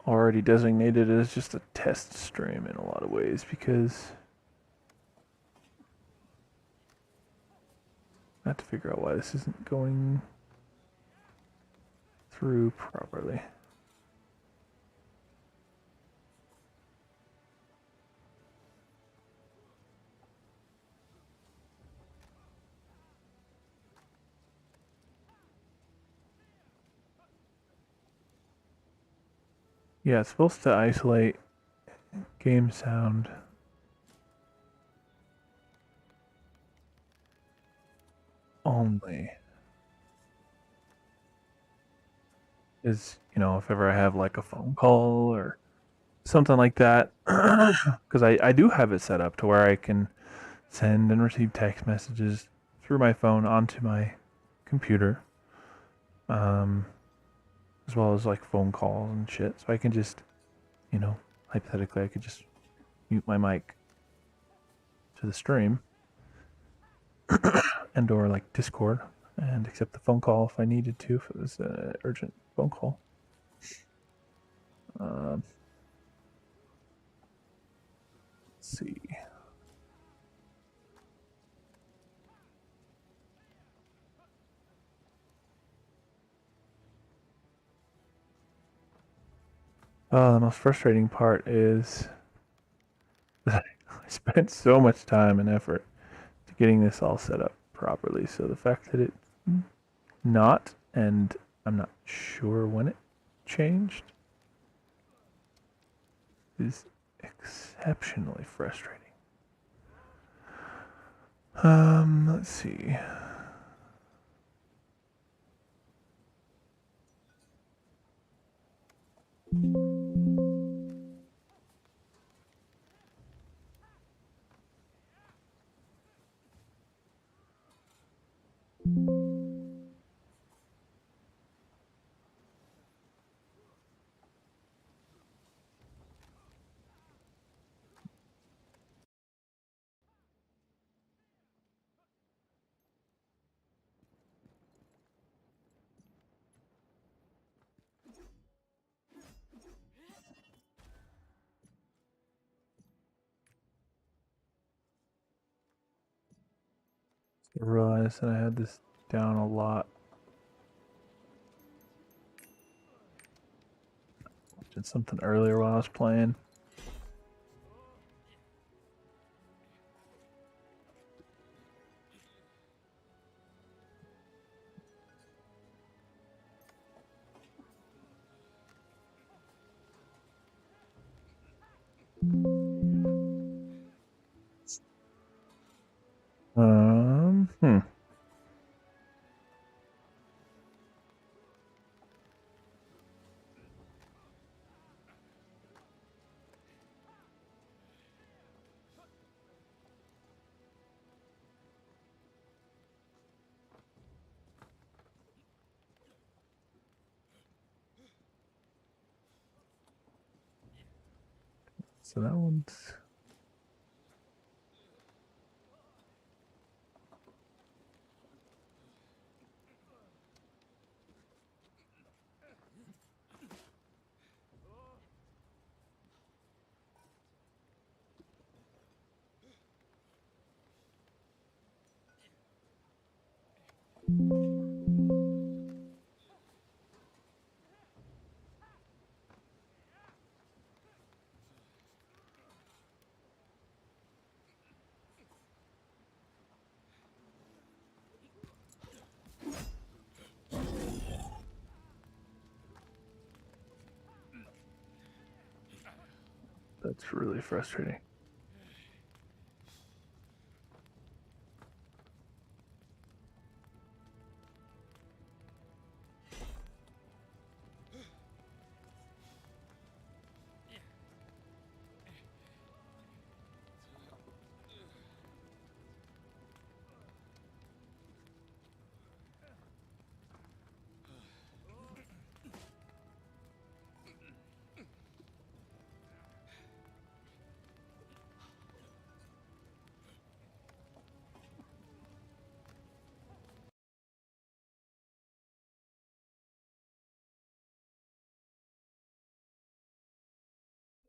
already designated as just a test stream in a lot of ways because I have to figure out why this isn't going through properly. Yeah, it's supposed to isolate game sound only. Is, if ever I have like a phone call or something like that, because I do have it set up to where I can send and receive text messages through my phone onto my computer, um, as well as like phone calls and shit. So I can just, hypothetically, I could just mute my mic to the stream and or like Discord and accept the phone call if I needed to, if it was an urgent phone call. Let's see. The most frustrating part is that I spent so much time and effort to getting this all set up properly. So the fact that it's not, and I'm not sure when it changed, is exceptionally frustrating. Let's see. I realized that I had this down a lot. Did something earlier while I was playing. Hmm. So that one's. That's really frustrating.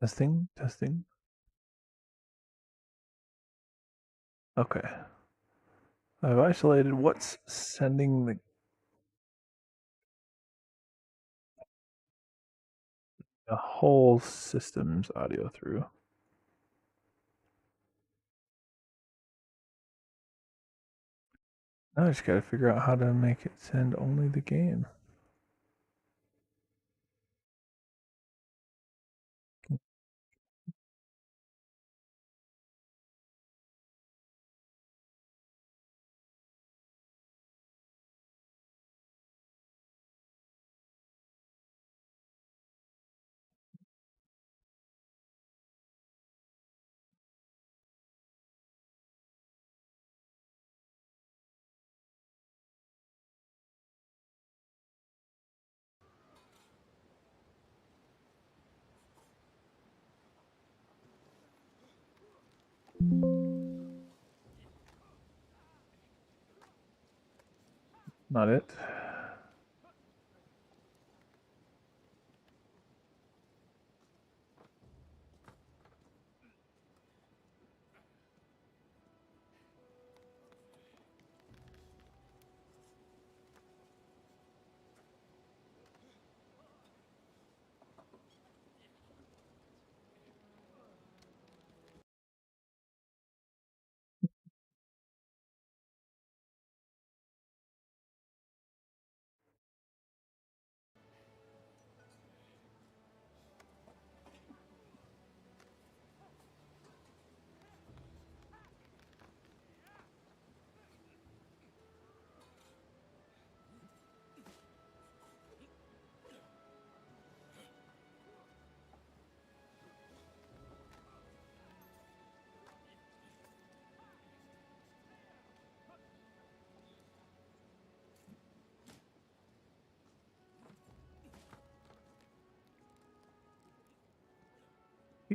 Testing, testing. Okay. I've isolated what's sending the whole system's audio through. Now I just gotta figure out how to make it send only the game. Not it.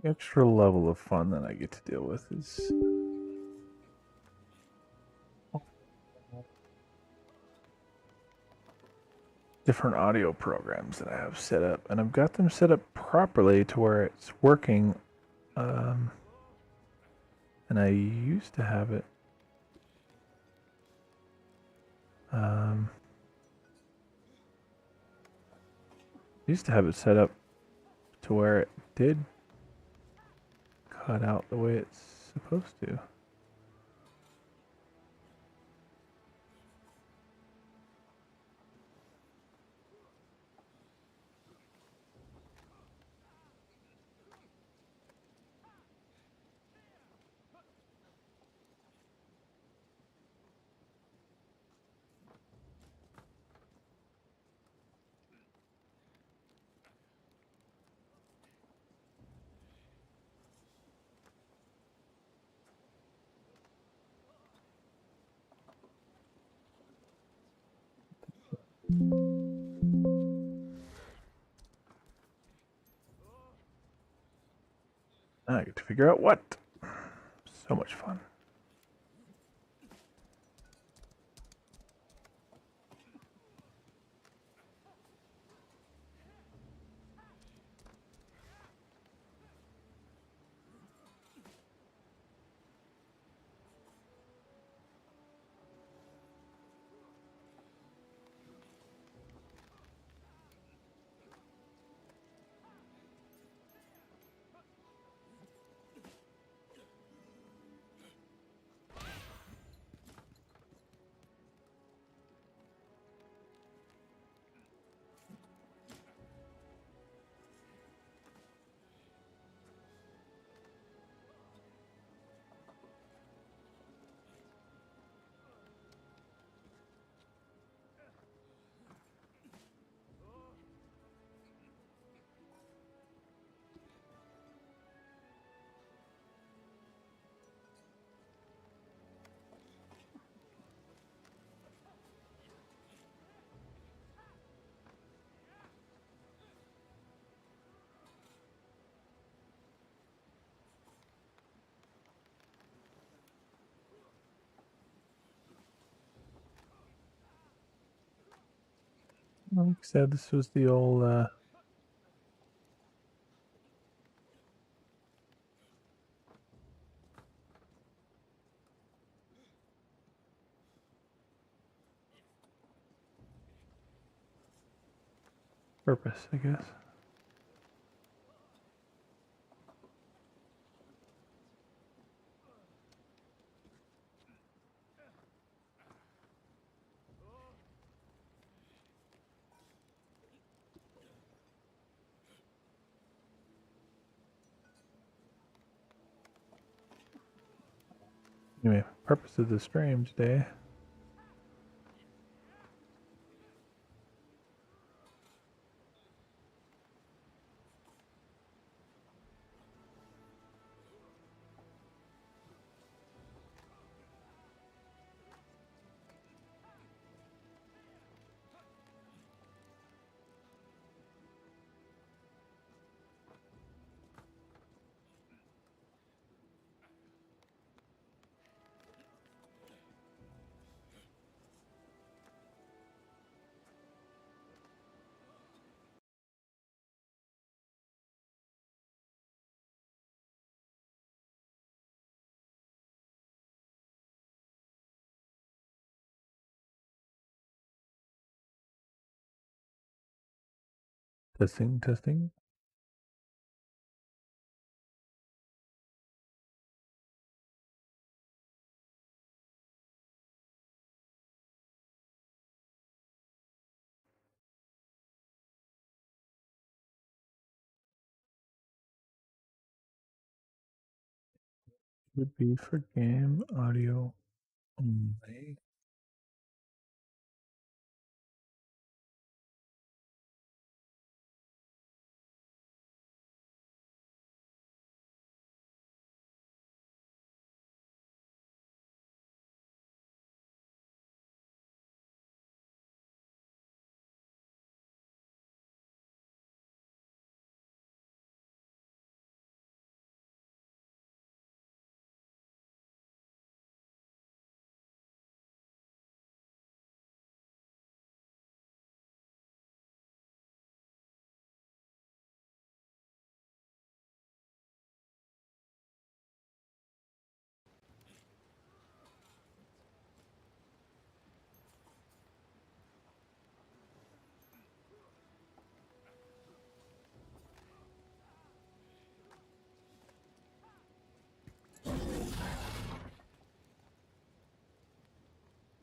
The extra level of fun that I get to deal with is different audio programs that I have set up, and I've got them set up properly to where it's working. And I used to have it. Used to have it set up to where it did cut out the way it's supposed to. Now I get to figure out what. So much fun. Like I said, this was the old purpose, I guess. Anyway, purpose of the stream today. Testing, testing. Would be for game audio only.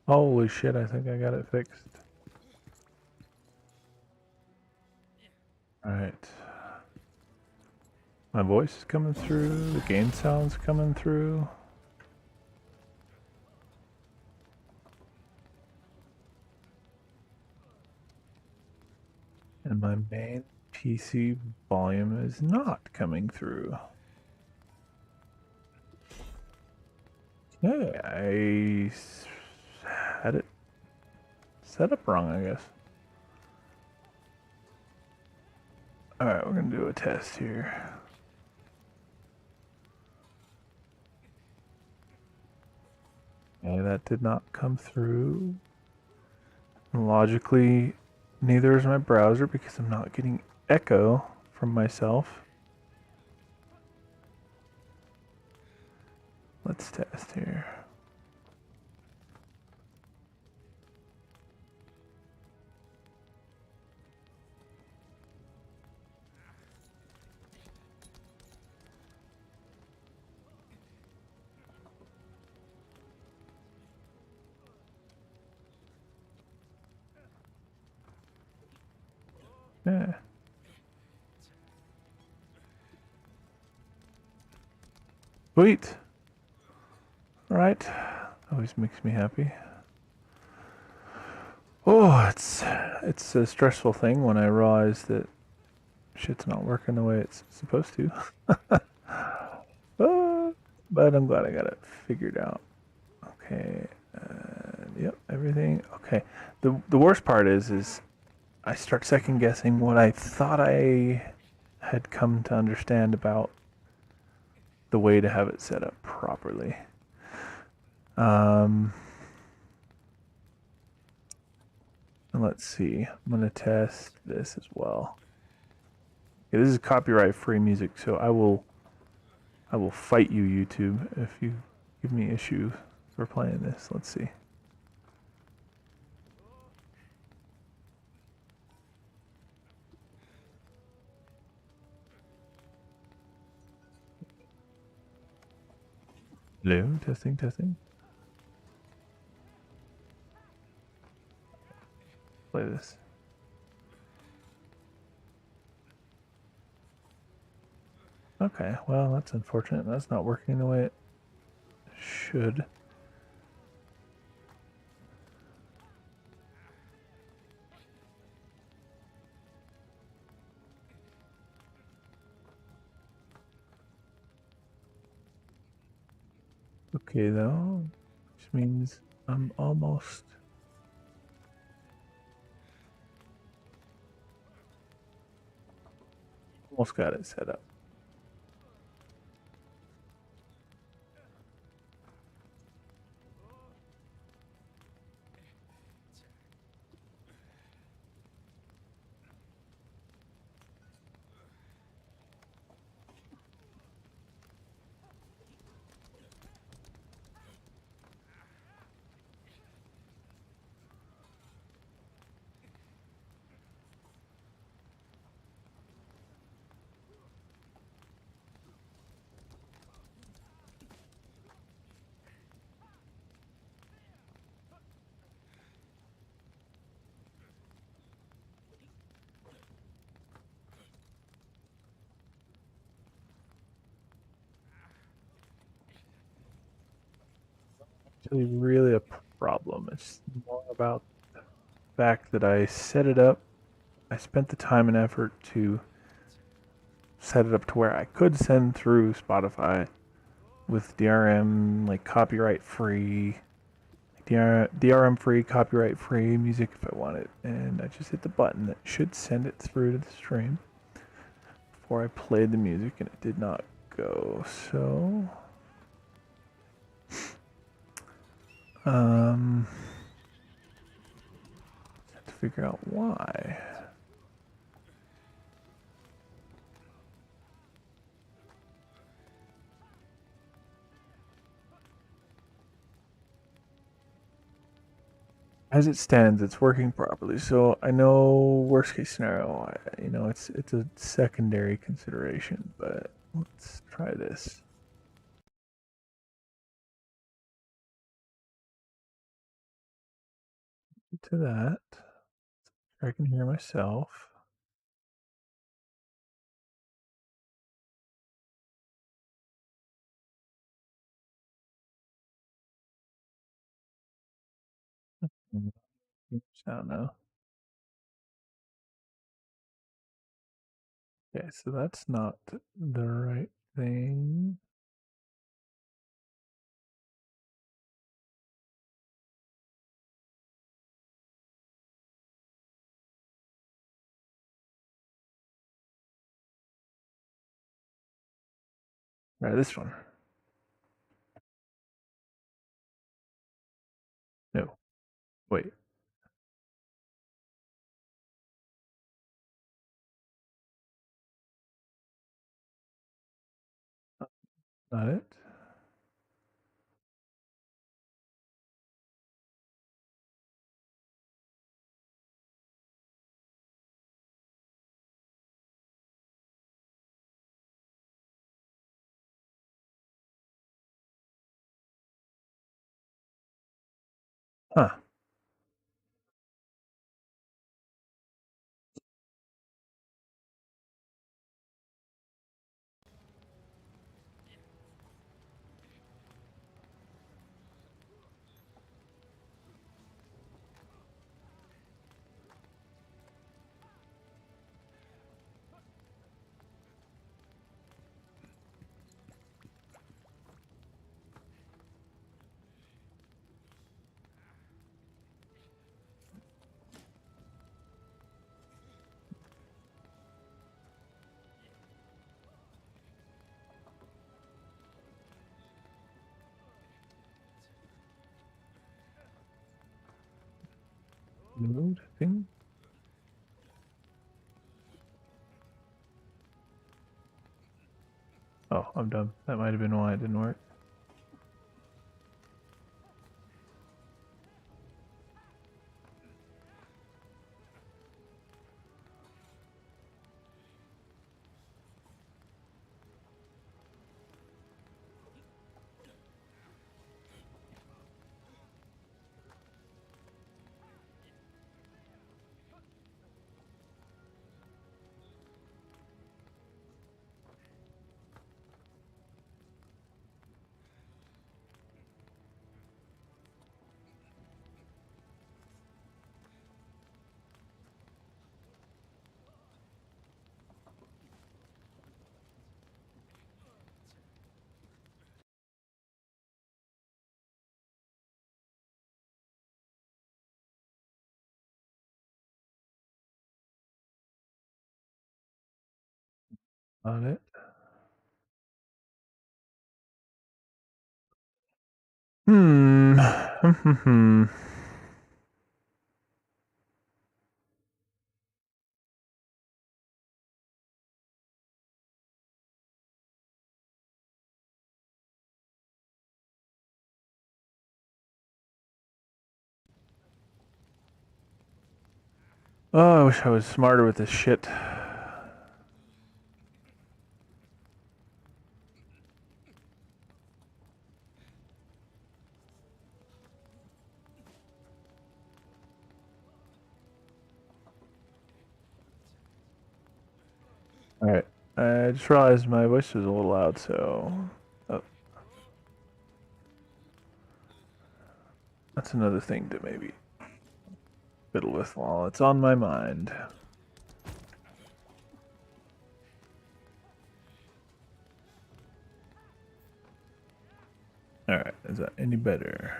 Holy shit, I think I got it fixed. Alright. My voice is coming through, the game sound's coming through. And my main PC volume is not coming through. Okay, I had it set up wrong, I guess. Alright, we're gonna do a test here. Okay, that did not come through. Logically, neither is my browser because I'm not getting echo from myself. Let's test here. Yeah. Sweet. Alright. Always makes me happy. Oh, it's a stressful thing when I realize that shit's not working the way it's supposed to. But I'm glad I got it figured out. Okay. Yep, everything. Okay. The worst part is I start second guessing what I thought I had come to understand about the way to have it set up properly. And let's see. I'm gonna test this as well. Okay, this is copyright-free music, so I will fight you, YouTube, if you give me issues for playing this. Let's see. Hello, testing, testing. Play this. Okay, well, that's unfortunate. That's not working the way it should. Okay, though, which means I'm almost got it set up. Actually, really a problem. It's more about the fact that I set it up. I spent the time and effort to set it up to where I could send through Spotify with DRM, like copyright free, DRM free, copyright free music if I want it. And I just hit the button that should send it through to the stream before I played the music, and it did not go. So, have to figure out why. As it stands, it's working properly. So I know worst case scenario, it's a secondary consideration, but let's try this. To that, I can hear myself. Sound now. Okay, so that's not the right thing. All right, this one. No, wait. Not it. Huh. Mood thing. Oh, I'm dumb. That might have been why it didn't work. On it. Hmm. Oh, I wish I was smarter with this shit. Alright. I just realized my voice was a little loud, so. Oh. That's another thing to maybe fiddle with while it's on my mind. Alright, is that any better?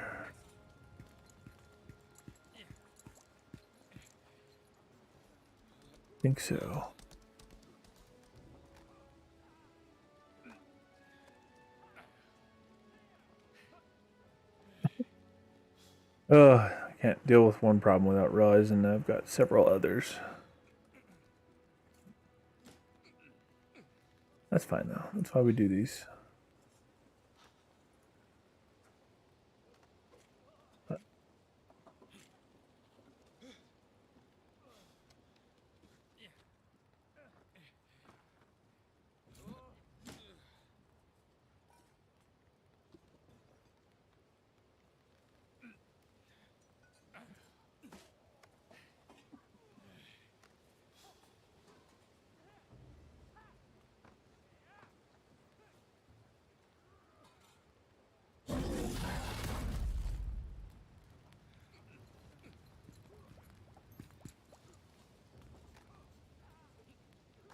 Think so. Ugh, I can't deal with one problem without realizing that I've got several others. That's fine though. That's why we do these.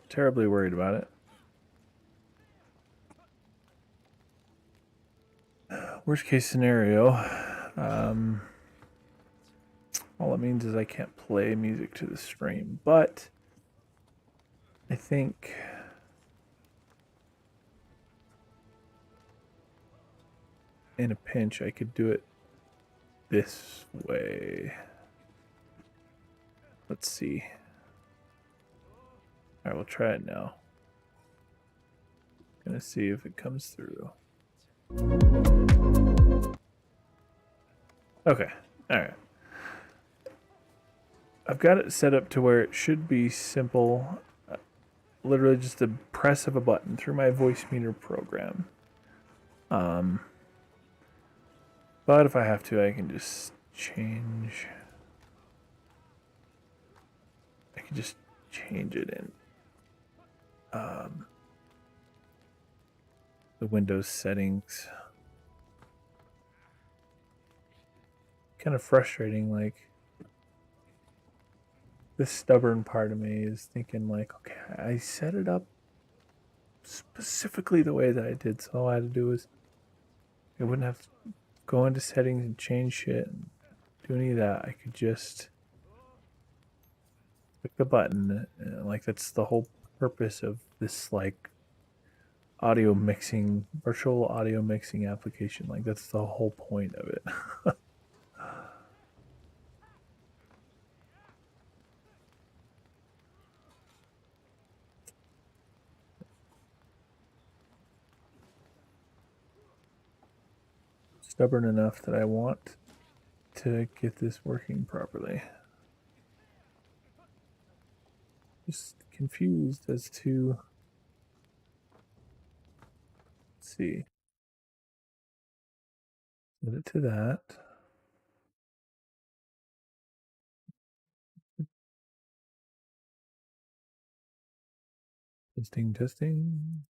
Terribly worried about it. Worst case scenario, all it means is I can't play music to the stream, but I think in a pinch I could do it this way. Let's see. Alright, we'll try it now. Gonna see if it comes through. Okay, alright. I've got it set up to where it should be simple. Literally just the press of a button through my voice meter program. But if I have to, I can just change. I can just change it in the Windows settings. Kind of frustrating, like this stubborn part of me is thinking like, okay, I set it up specifically the way that I did, so all I had to do was I wouldn't have to go into settings and change shit and do any of that. I could just click the button, and like that's the whole purpose of this like audio mixing, virtual audio mixing application. Like that's the whole point of it. stubborn enough that I want to get this working properly. Just confused as to. Let's see. Set it to that. Testing, testing.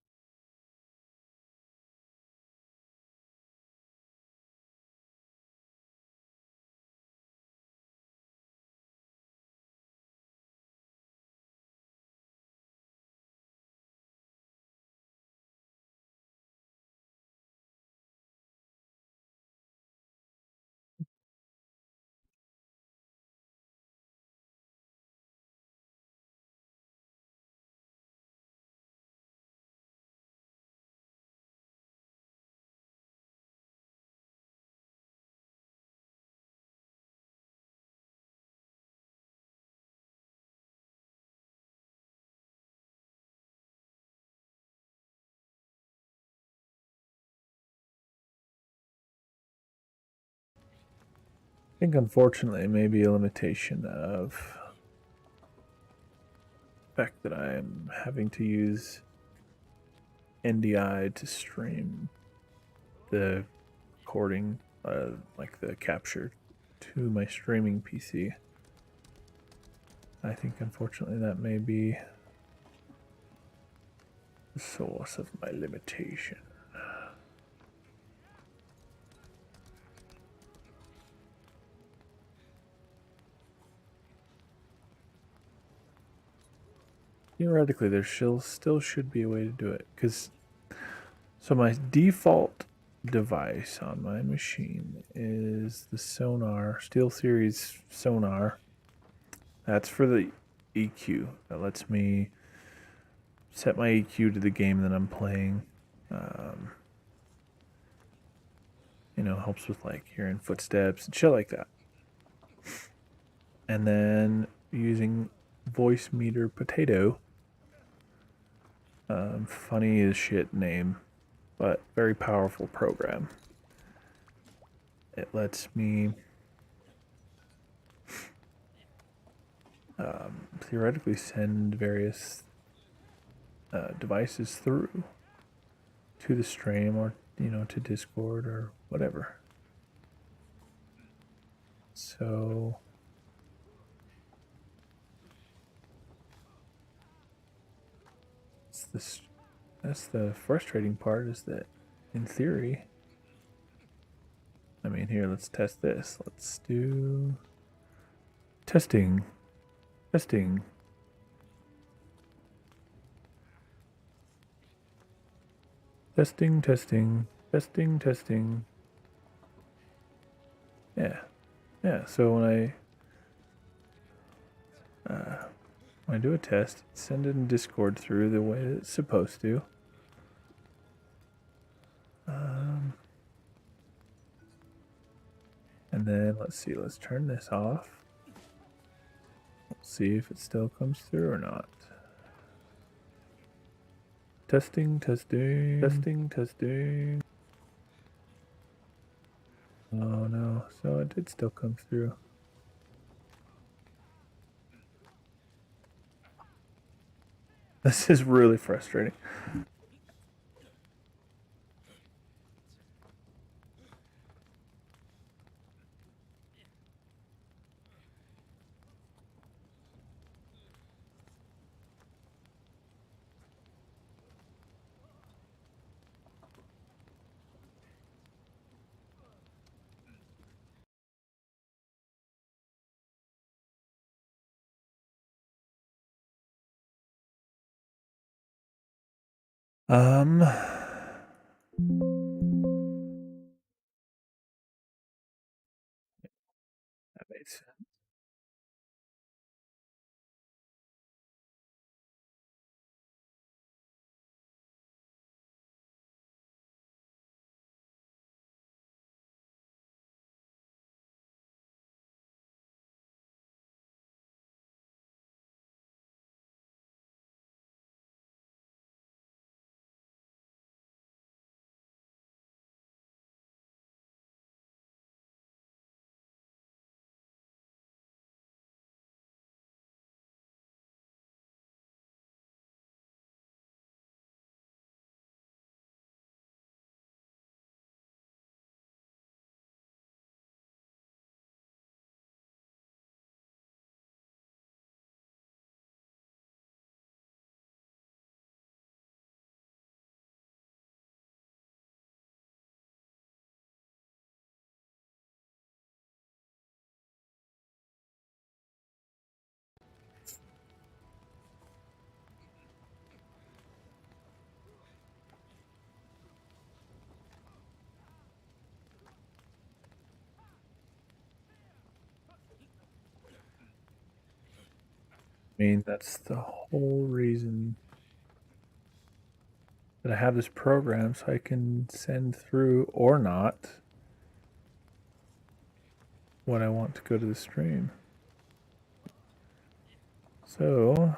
I think unfortunately it may be a limitation of the fact that I am having to use NDI to stream the recording, like the capture, to my streaming PC. I think unfortunately that may be the source of my limitation. Theoretically, there still should be a way to do it, because so my default device on my machine is the sonar, SteelSeries sonar. That's for the EQ. That lets me set my EQ to the game that I'm playing. Helps with like hearing footsteps and shit like that. And then using Voice Meter Potato. Funny as shit name, but very powerful program. It lets me theoretically send various devices through to the stream, or to Discord or whatever. So that's the frustrating part, is that in theory, I mean, here, let's test this. Let's do testing, testing. Testing, testing, testing, testing. Yeah, yeah. So when I do a test, send it in Discord through the way it's supposed to. And then let's see. Let's turn this off. Let's see if it still comes through or not. Testing, testing, testing, testing. Oh no, so it did still come through. This is really frustrating. That makes sense. I mean, that's the whole reason that I have this program, so I can send through or not what I want to go to the stream. So,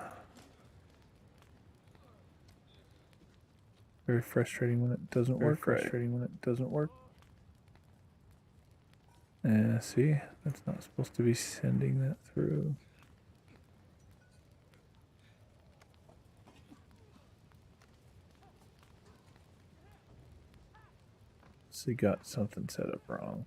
very frustrating when it doesn't work. Frustrating when it doesn't work. See, that's not supposed to be sending that through. So you got something set up wrong.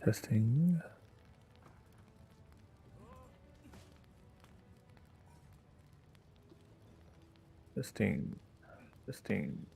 Testing. Testing. Testing.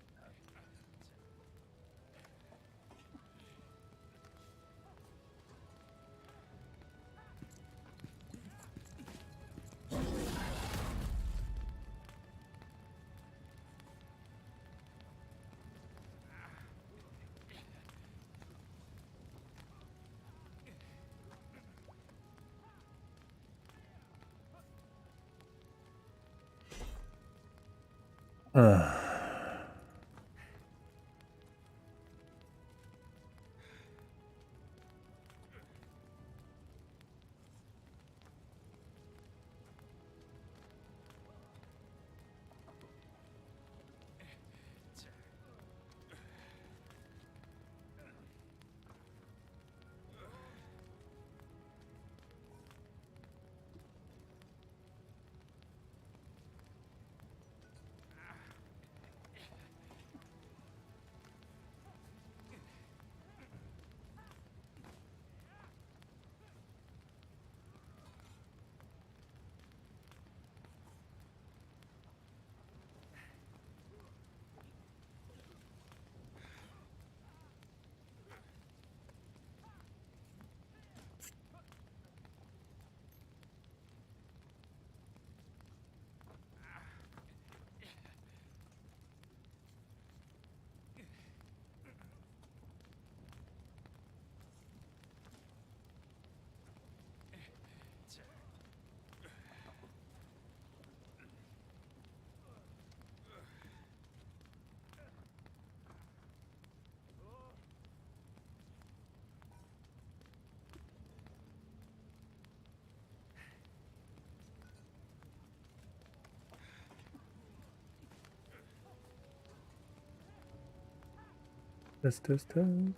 Test. Testing.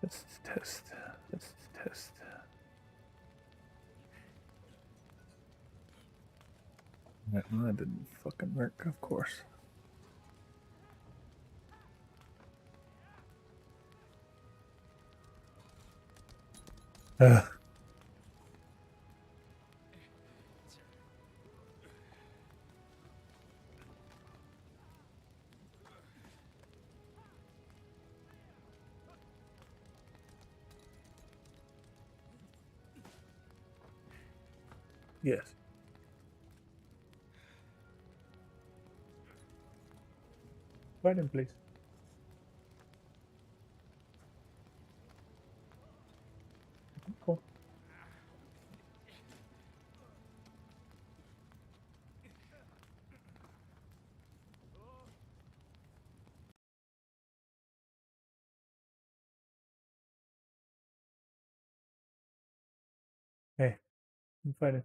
Let's test. Let's test. Well, that didn't fucking work, of course. Uh, yes. Fight him, please. Cool. Hey, I'm fighting.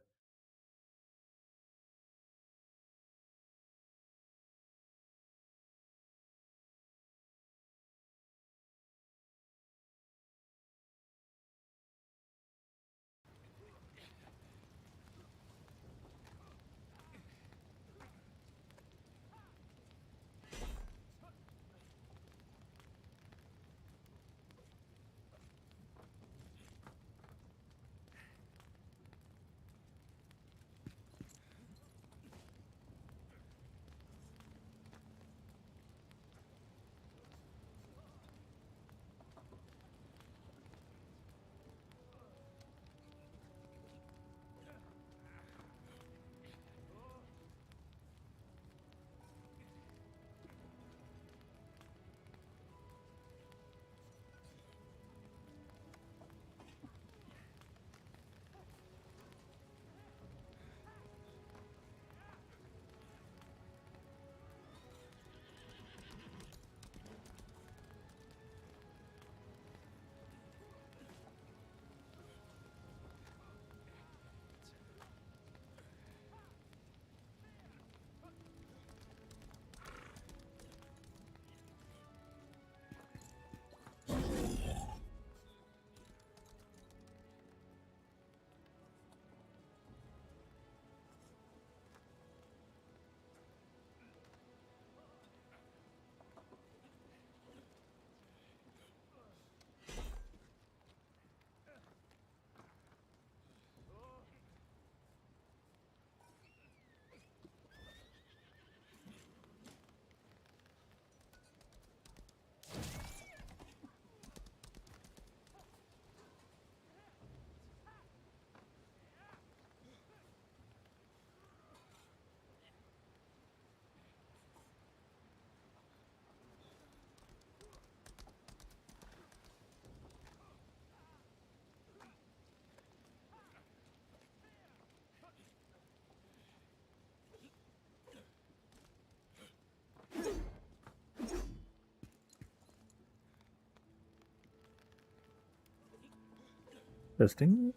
Testing.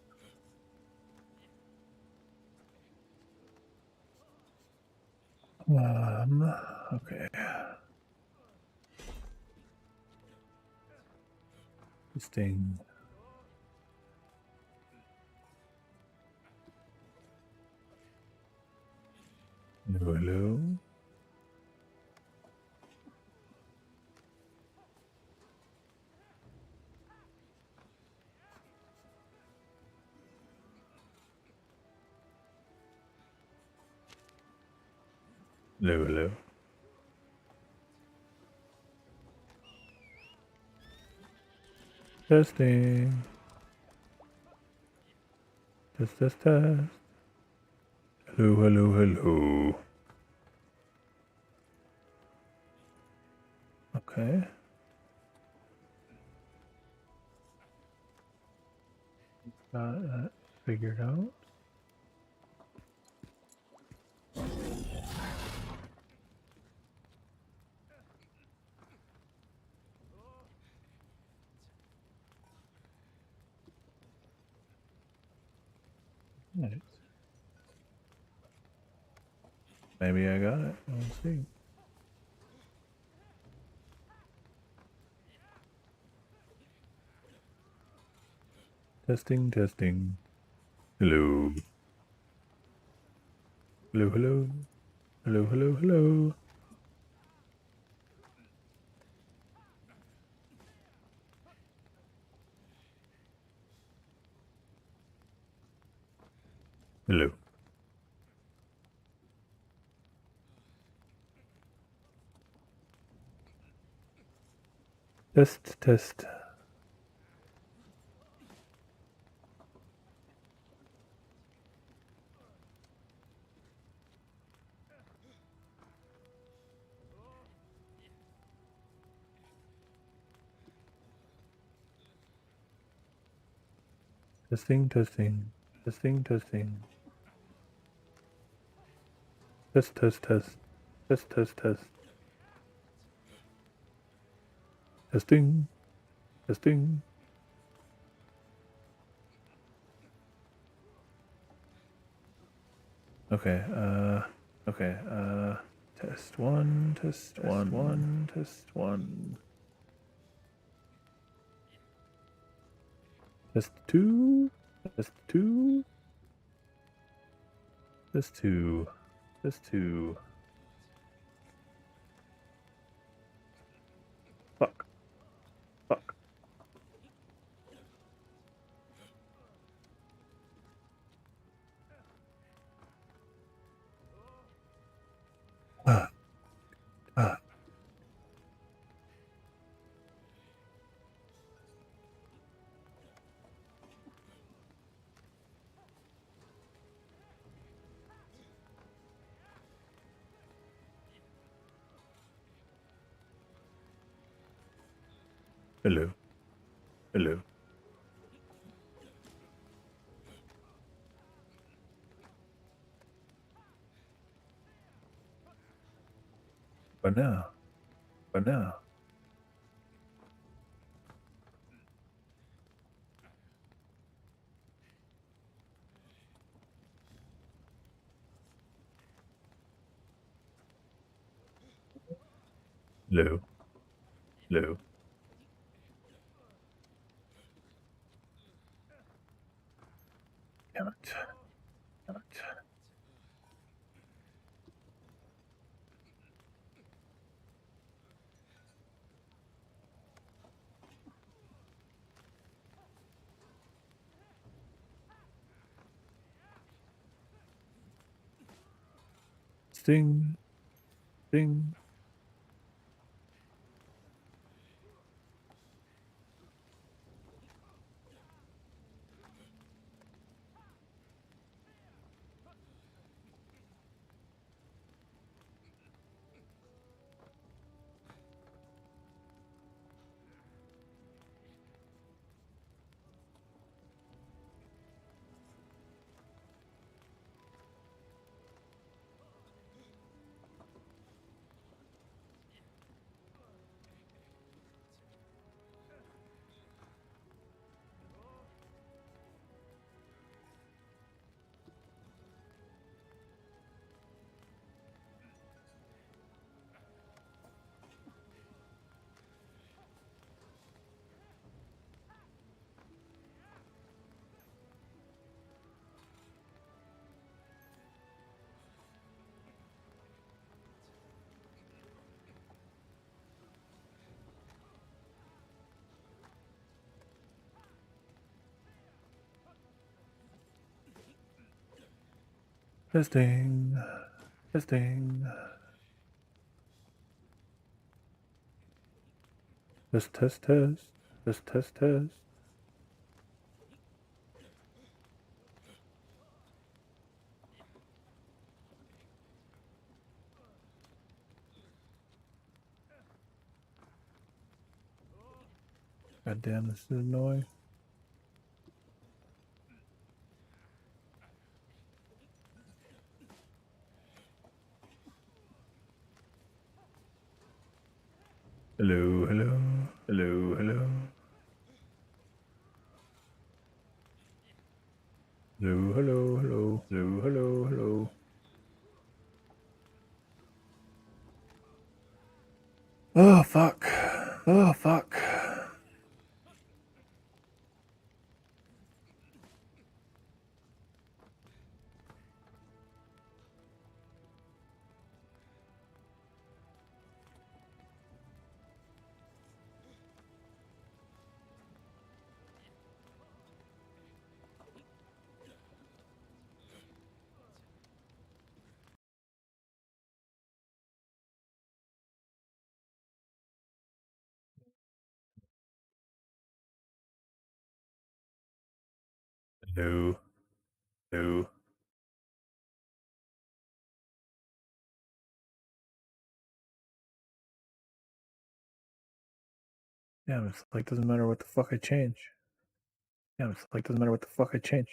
Okay. Testing. Hello, hello. Hello, hello. Testing. Test, test, test. Hello, hello, hello. Okay. Got that figured out. Nice. Maybe I got it. We'll see. Testing, testing. Hello. Hello, hello. Hello, hello, hello. Hello. Test, test. Testing, testing. Testing, testing. Test, test, test. Test, test, test. Testing. Testing. Okay, test one, test one, test one. Test two, test two, test two, test two. Fuck. Fuck. Ah. Ah. Hello. Hello. But now. But now. Hello. Hello. Damn it. Damn it. Sting. Sting. Testing. Testing. Test, test, test. Test, test, test. God damn, this is annoying. Hello, hello, hello, hello. Hello, hello, hello, hello, hello, hello. Oh, fuck. Oh, fuck. No. No. Yeah, it's like doesn't matter what the fuck I change. Yeah, it's like doesn't matter what the fuck I change.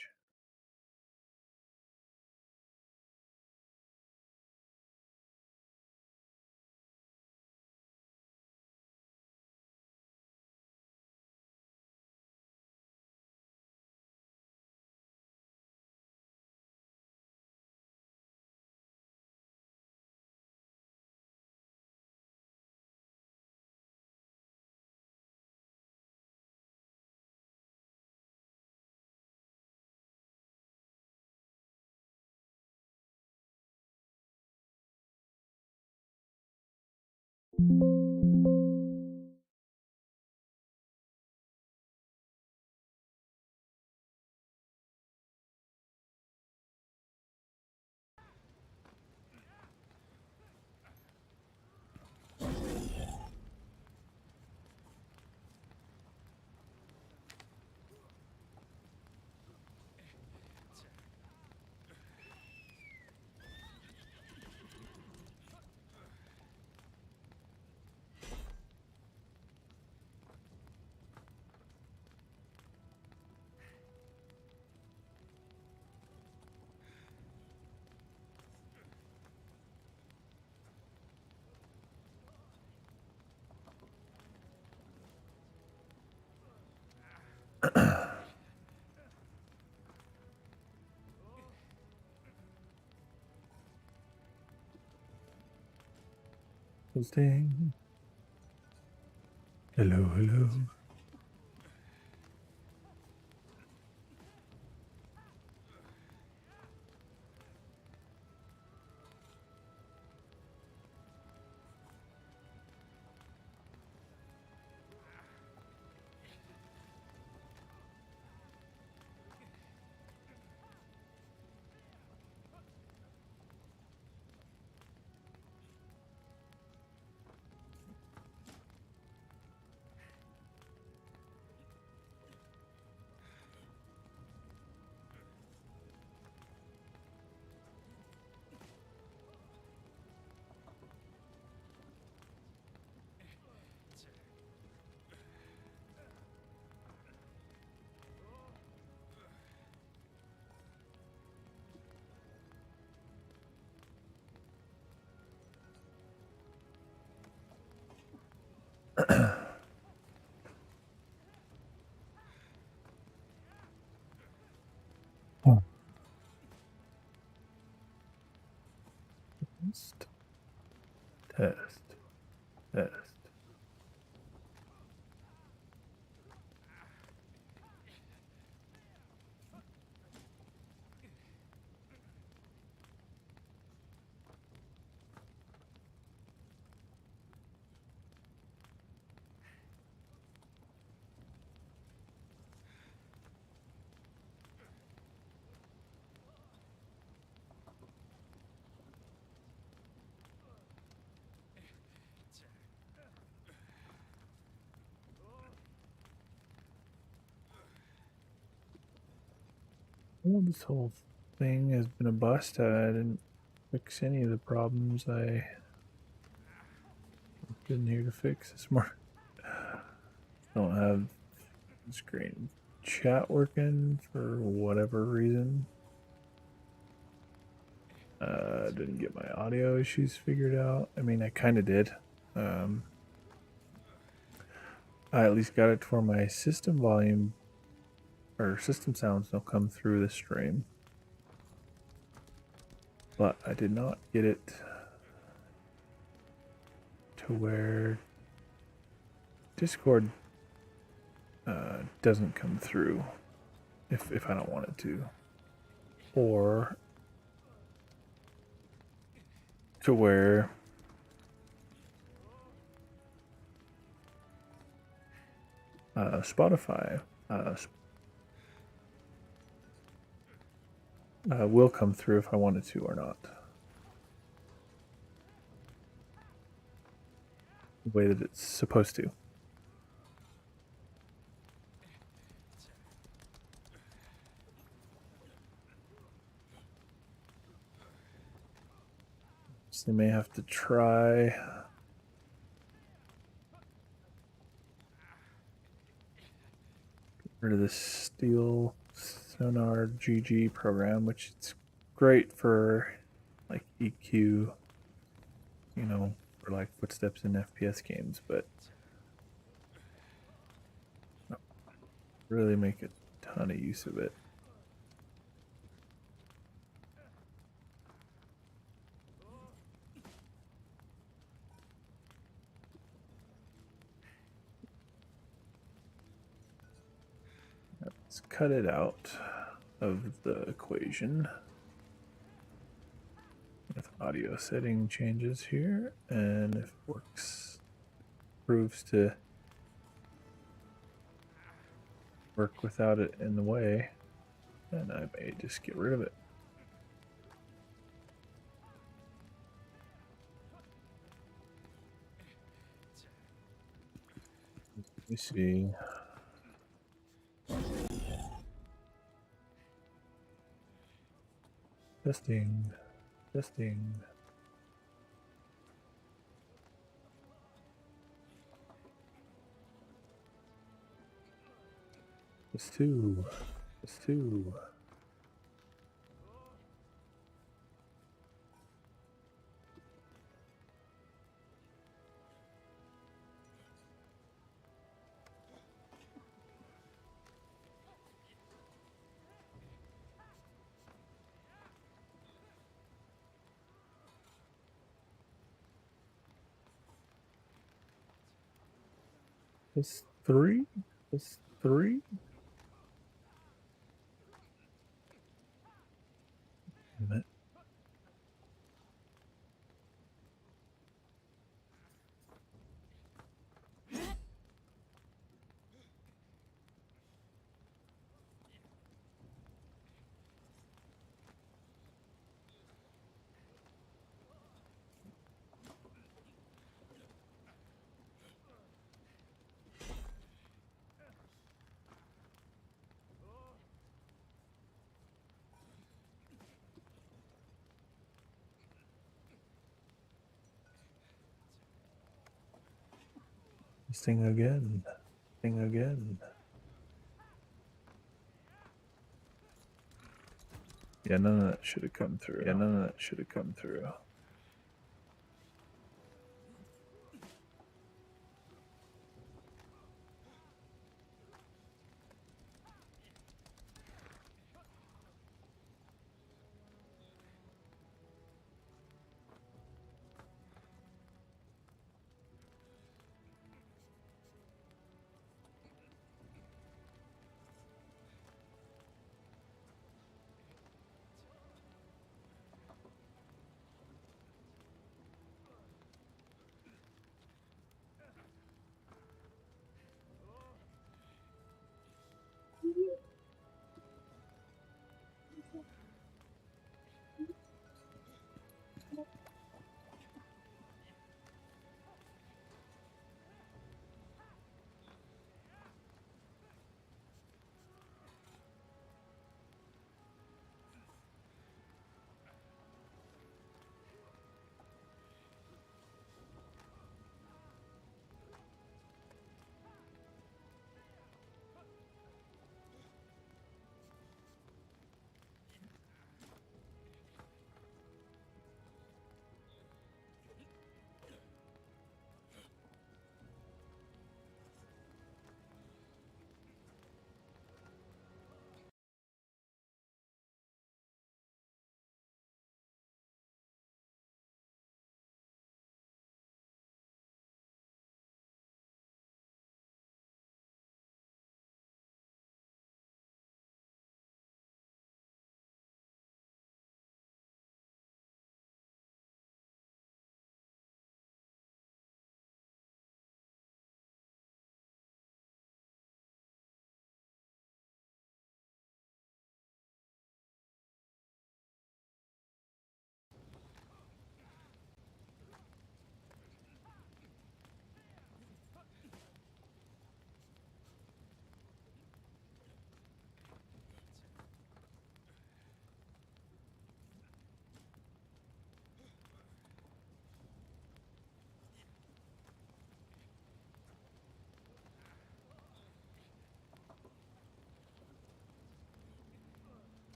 Hosting. Hello, hello. Oh. Test. Test. Test. Well, this whole thing has been a bust. I didn't fix any of the problems I been here to fix this morning. Don't have screen chat working for whatever reason. Didn't get my audio issues figured out. I mean, I kind of did. Um, I at least got it to where my system volume or system sounds don't come through the stream. But I did not get it to where Discord doesn't come through if I don't want it to. Or to where Spotify will come through if I wanted to or not. The way that it's supposed to. honestly may have to try. Get rid of this steel sonar GG program, which it's great for like EQ, you know, for like footsteps in FPS games, but not really make a ton of use of it. Let's cut it out of the equation. If audio setting changes here, and if it works, proves to work without it in the way, then I may just get rid of it. Let me see. Testing. Testing. This two. This two. This three. This three. Damn it. This thing again. Thing again. Yeah, none of that should have come through. Yeah, none of that should have come through.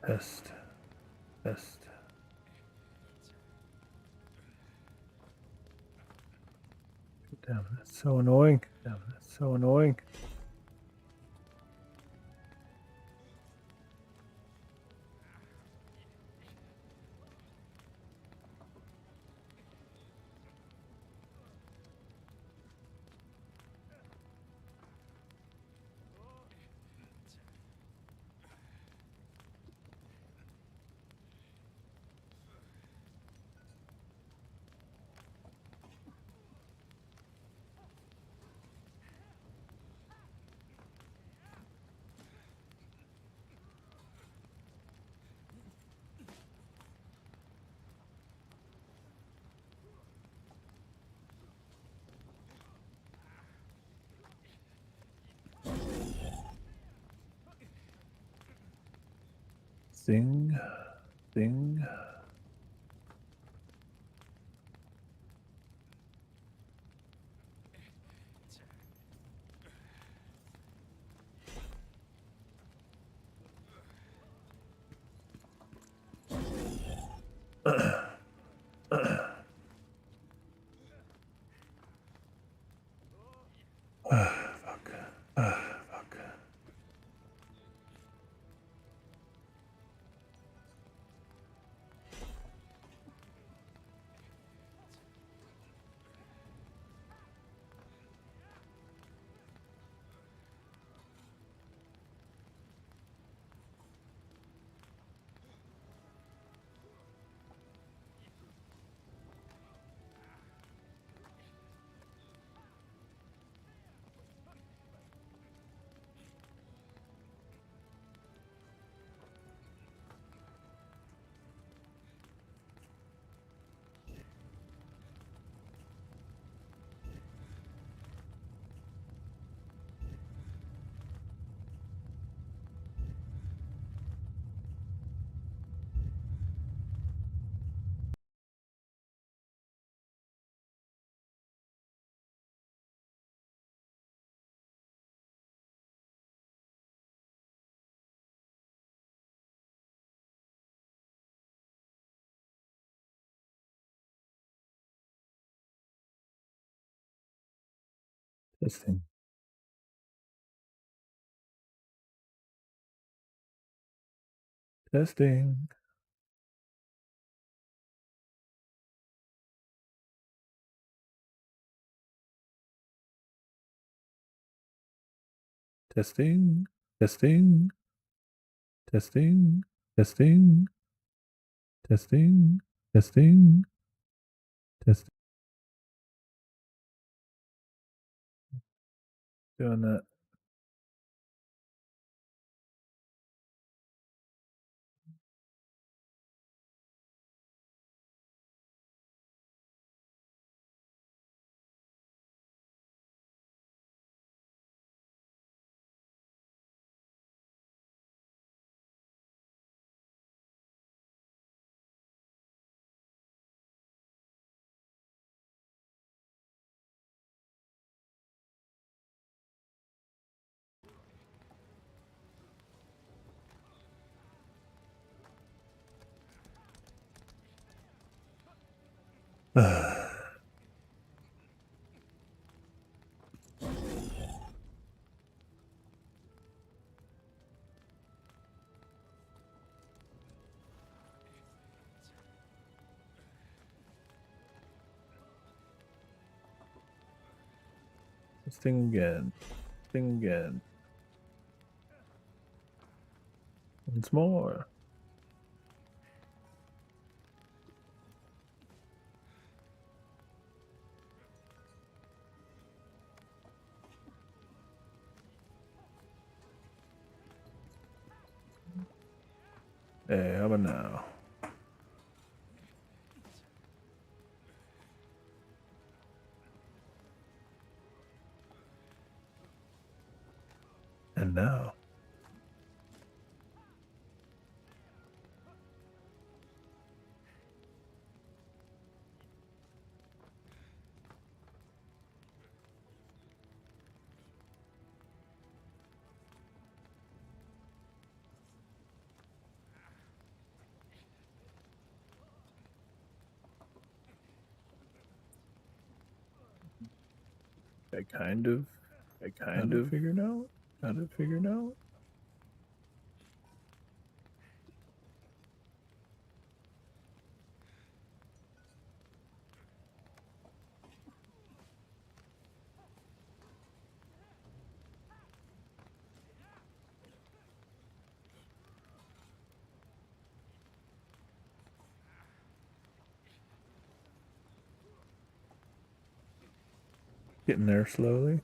Test. Test. Damn, that's so annoying. Damn, that's so annoying. Thing. Thing. Fuck. Fuck. Testing. Testing. Testing. Testing. Testing. Testing. Testing. Testing. Testing. Doing that. Testing again. Testing again. Once more. Hey, how about now? And now. I kind of figured out. Kind of figured out. Getting there slowly.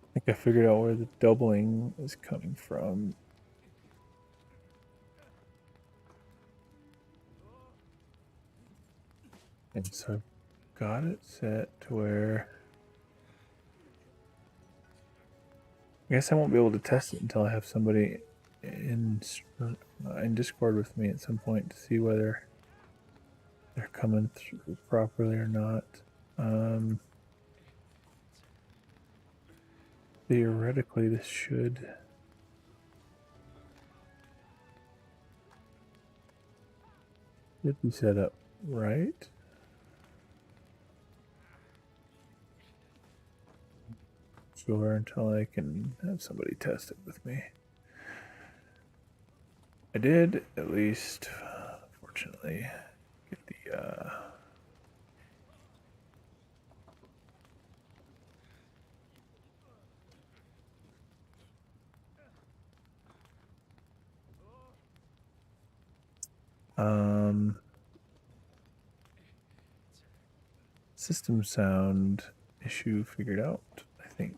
I think I figured out where the doubling is coming from. And so I've got it set to where I guess I won't be able to test it until I have somebody in Discord with me at some point to see whether they're coming through properly or not. Theoretically, this should be set up right. Sure, until I can have somebody test it with me. I did, at least, fortunately, get the system sound issue figured out, I think.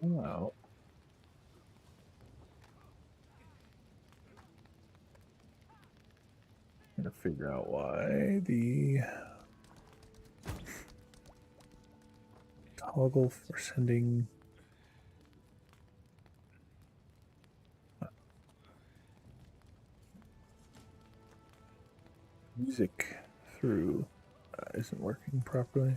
Wow. I'm gonna figure out why the toggle for sending music through isn't working properly.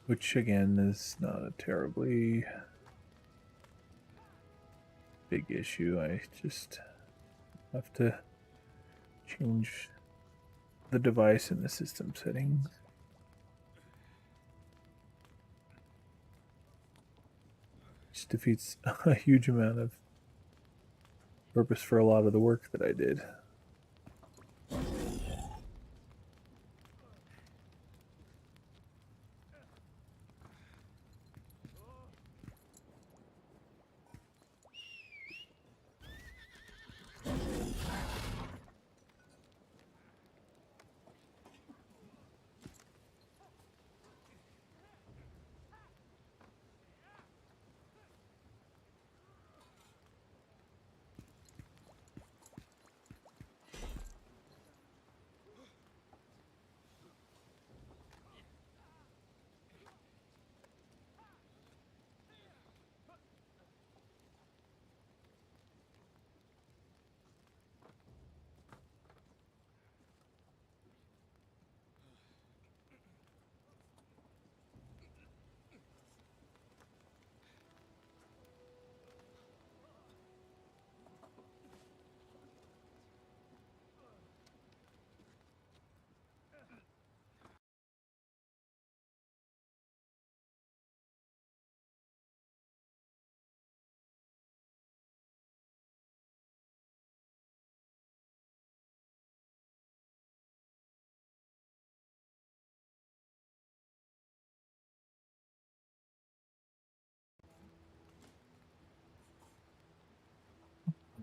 Which again is not a terribly big issue. I just have to change the device in the system settings. Which defeats a huge amount of purpose for a lot of the work that I did.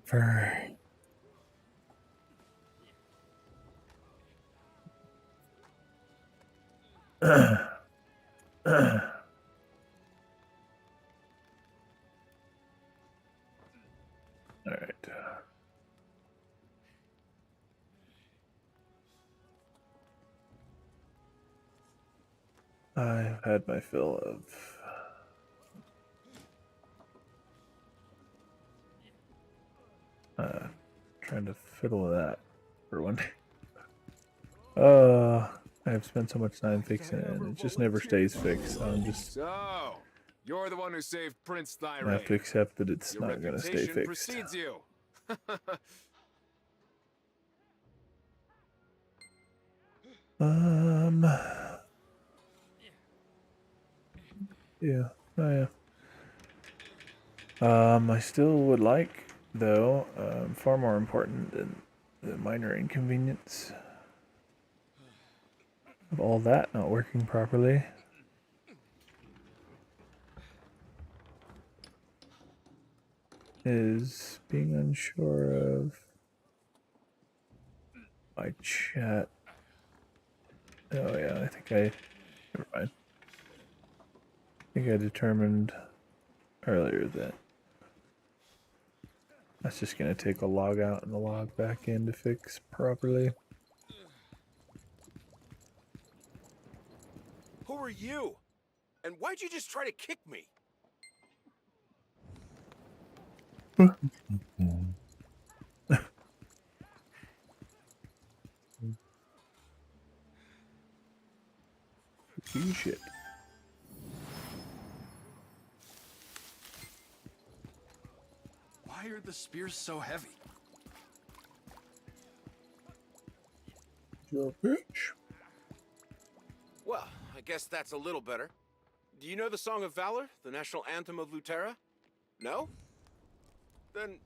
For all right. I've had my fill of trying to fiddle with that for one day. I've spent so much time fixing it, and it just never stays fixed. So I'm just So, you're the one who saved Prince gonna have to Thyrane. accept that it's Your not gonna stay reputation fixed. precedes you. Yeah, oh yeah. I still would like, though, far more important than the minor inconvenience of all that not working properly, is being unsure of my chat. Oh yeah, never mind. I think I determined earlier that that's just gonna take a log out and a log back in to fix properly. Who are you? And why'd you just try to kick me? Shit. Why are the spears so heavy? Your bitch. Well, I guess that's a little better. Do you know the Song of Valor, the national anthem of Lutera? No? Then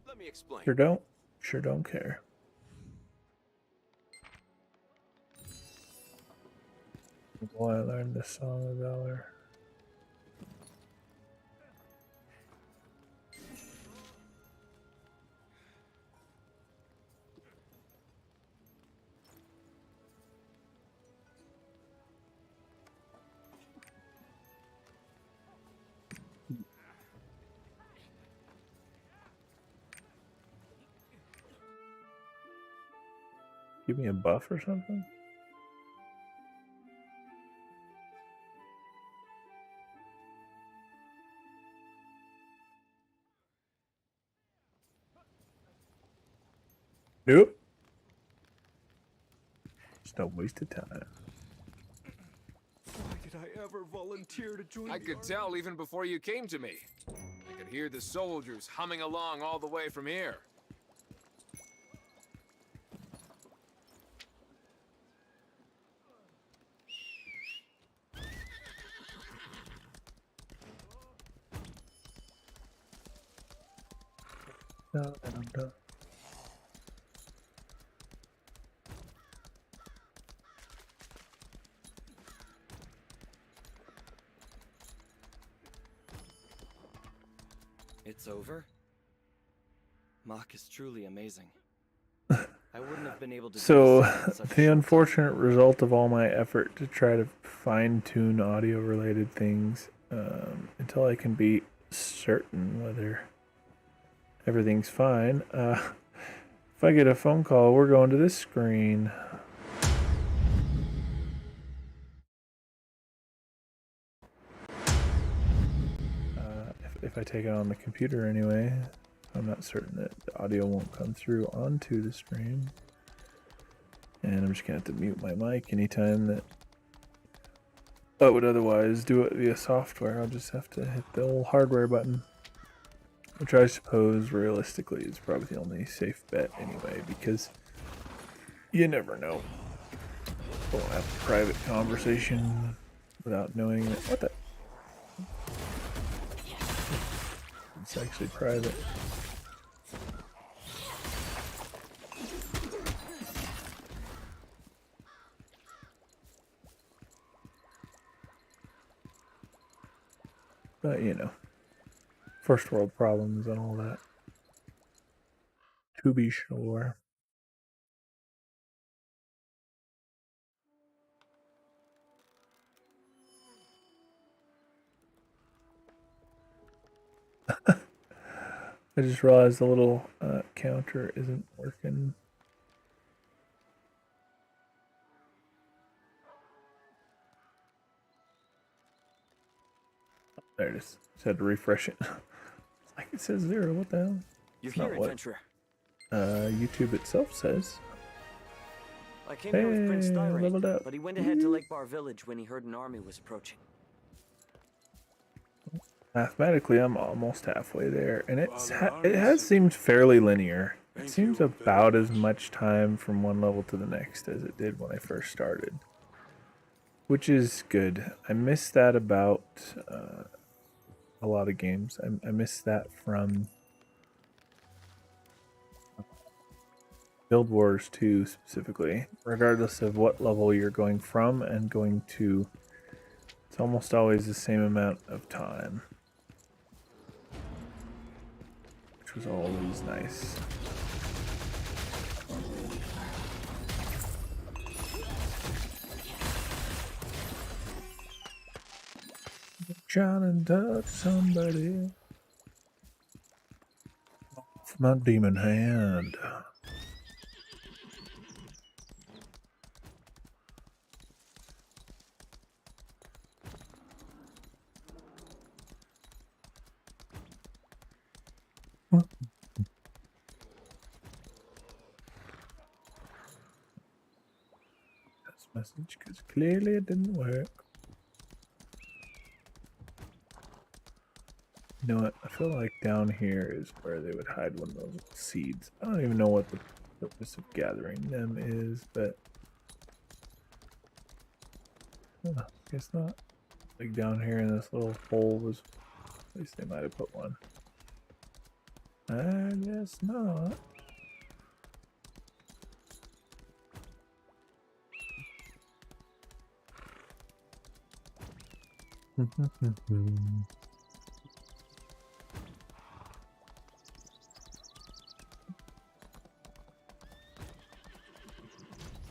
let me explain. Sure don't care. Boy, I learned the Song of Valor. Give me a buff or something? Nope. It's no waste of time. Why did I ever volunteer to join I the could army? tell even before you came to me. I could hear the soldiers humming along all the way from here. No, I don't know. It's over? Mach is truly amazing. I wouldn't have been able to So, do so in such a the short unfortunate time. result of all my effort to try to fine-tune audio-related things until I can be certain whether everything's fine. If I get a phone call, we're going to this screen. If I take it on the computer anyway, I'm not certain that the audio won't come through onto the stream. And I'm just going to have to mute my mic anytime that I would otherwise do it via software. I'll just have to hit the old hardware button, which I suppose realistically is probably the only safe bet anyway, because you never know. We'll have a private conversation without knowing it. What the? It's actually private. But, you know, first world problems and all that. To be sure. I just realized the little counter isn't working. There it is. Just had to refresh it. It's like it says 0. What the hell? You're It's not here, what adventurer. YouTube itself says. I came here with Prince Hey, leveled Styrain, up. but he went ahead to Lake Bar Village when he heard an army was approaching. Mathematically, I'm almost halfway there, and it has seemed fairly linear. It seems about as much time from one level to the next as it did when I first started, which is good. I miss that about a lot of games. I miss that from Build Wars 2 specifically. Regardless of what level you're going from and going to, it's almost always the same amount of time. Which was always nice. Trying and touch somebody off my demon hand. This message, because clearly it didn't work. You know what? I feel like down here is where they would hide one of those seeds. I don't even know what the purpose of gathering them is, but I guess not. Like down here in this little hole was, at least they might have put one. I guess not.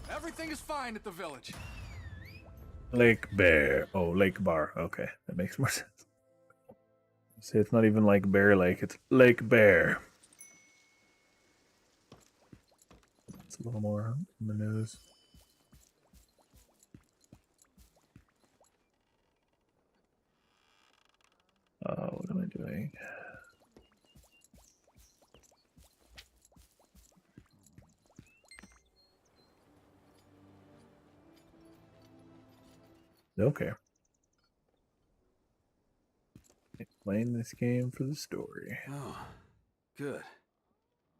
Everything is fine at the village. Lake Bear. Oh, Lake Bar. Okay, that makes more sense. See, it's not even like Bear Lake, it's Lake Bear. It's a little more in the news. What am I doing? Okay. Playing this game for the story. Oh, good.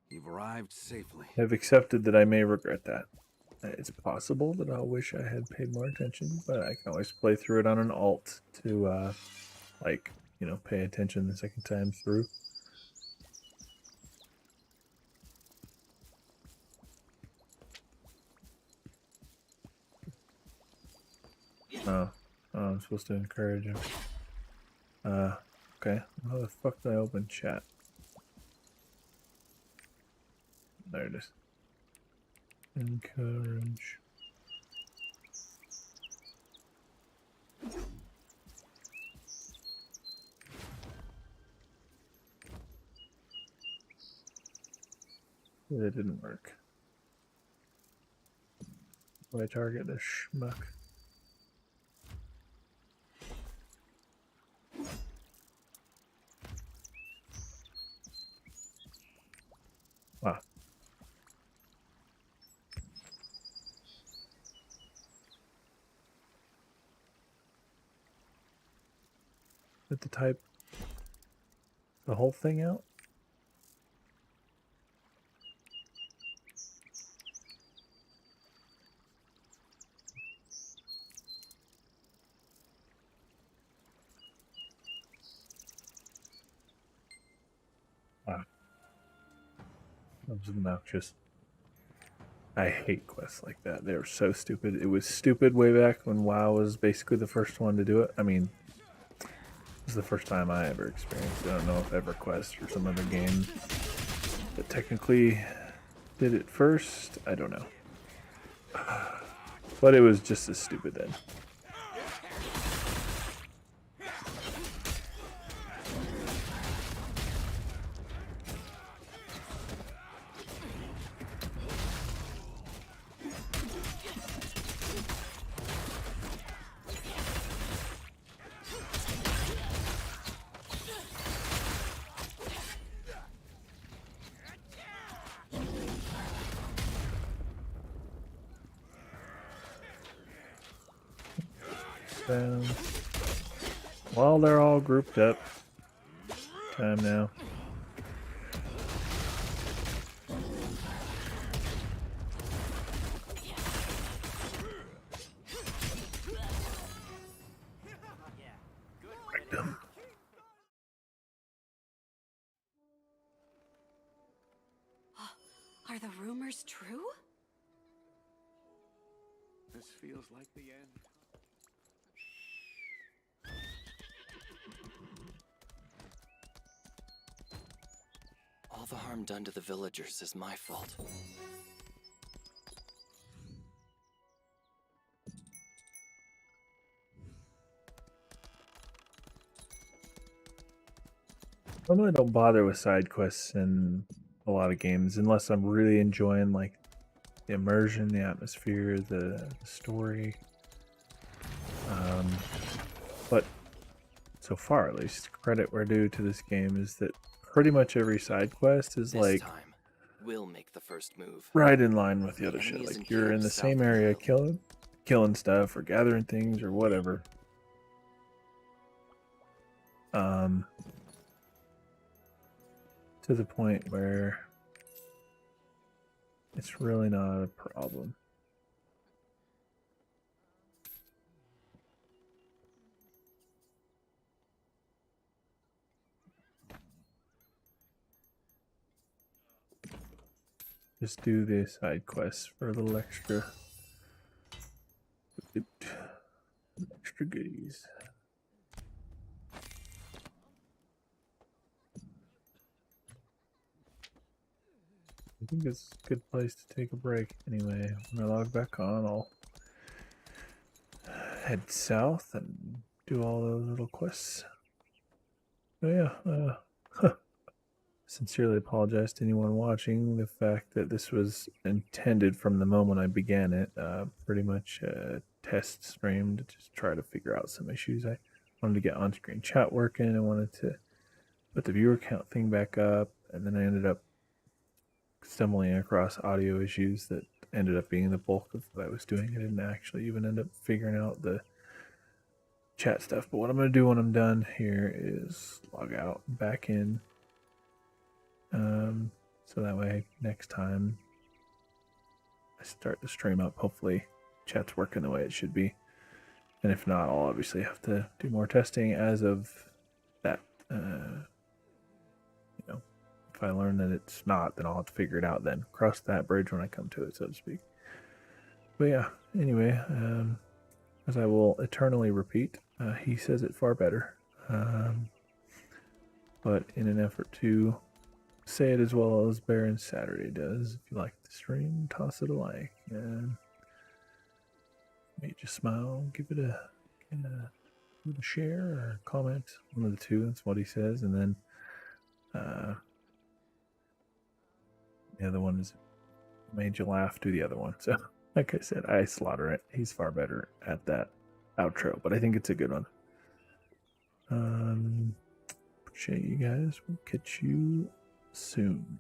You've arrived safely. I've accepted that I may regret that. It's possible that I'll wish I had paid more attention, but I can always play through it on an alt to, like, you know, pay attention the second time through. Oh, I'm supposed to encourage him. Okay. How the fuck did I open chat? There it is. Encourage. That didn't work. Do I target this schmuck? Wow. Did the type the whole thing out? Wow. That was obnoxious. I hate quests like that. They were so stupid. It was stupid way back when WoW was basically the first one to do it. I mean, it was the first time I ever experienced it. I don't know if EverQuest or some other game that technically did it first. I don't know. But it was just as stupid then. Well, they're all grouped up. Time now. Are the rumors true? This feels like the end. All the harm done to the villagers is my fault. Normally don't bother with side quests in a lot of games unless I'm really enjoying like the immersion, the atmosphere, the story. But so far, at least, credit we're due to this game is that pretty much every side quest is This like time, we'll make the first move. right in line with the other shit. Enemies Like you're in the encamped same south of the area hill. killing stuff or gathering things or whatever. To the point where it's really not a problem. Just do the side quests for a little extra goodies. I think it's a good place to take a break anyway. When I log back on, I'll head south and do all those little quests. Oh yeah, sincerely apologize to anyone watching. The fact that this was intended from the moment I began it, pretty much test stream to just try to figure out some issues. I wanted to get on-screen chat working. I wanted to put the viewer count thing back up, and then I ended up stumbling across audio issues that ended up being the bulk of what I was doing. I didn't actually even end up figuring out the chat stuff. But what I'm going to do when I'm done here is log out, back in. So that way next time I start the stream up, hopefully chat's working the way it should be. And if not, I'll obviously have to do more testing as of that. If I learn that it's not, then I'll have to figure it out then. Cross that bridge when I come to it, so to speak. But yeah, anyway, as I will eternally repeat, he says it far better. But in an effort to say it as well as Baron Saturday does, if you like the stream, toss it a like. And make you smile, give it a share or comment. One of the two, that's what he says. And then the other one is made you laugh, do the other one. So, like I said, I slaughter it. He's far better at that outro, but I think it's a good one. Appreciate you guys. We'll catch you soon.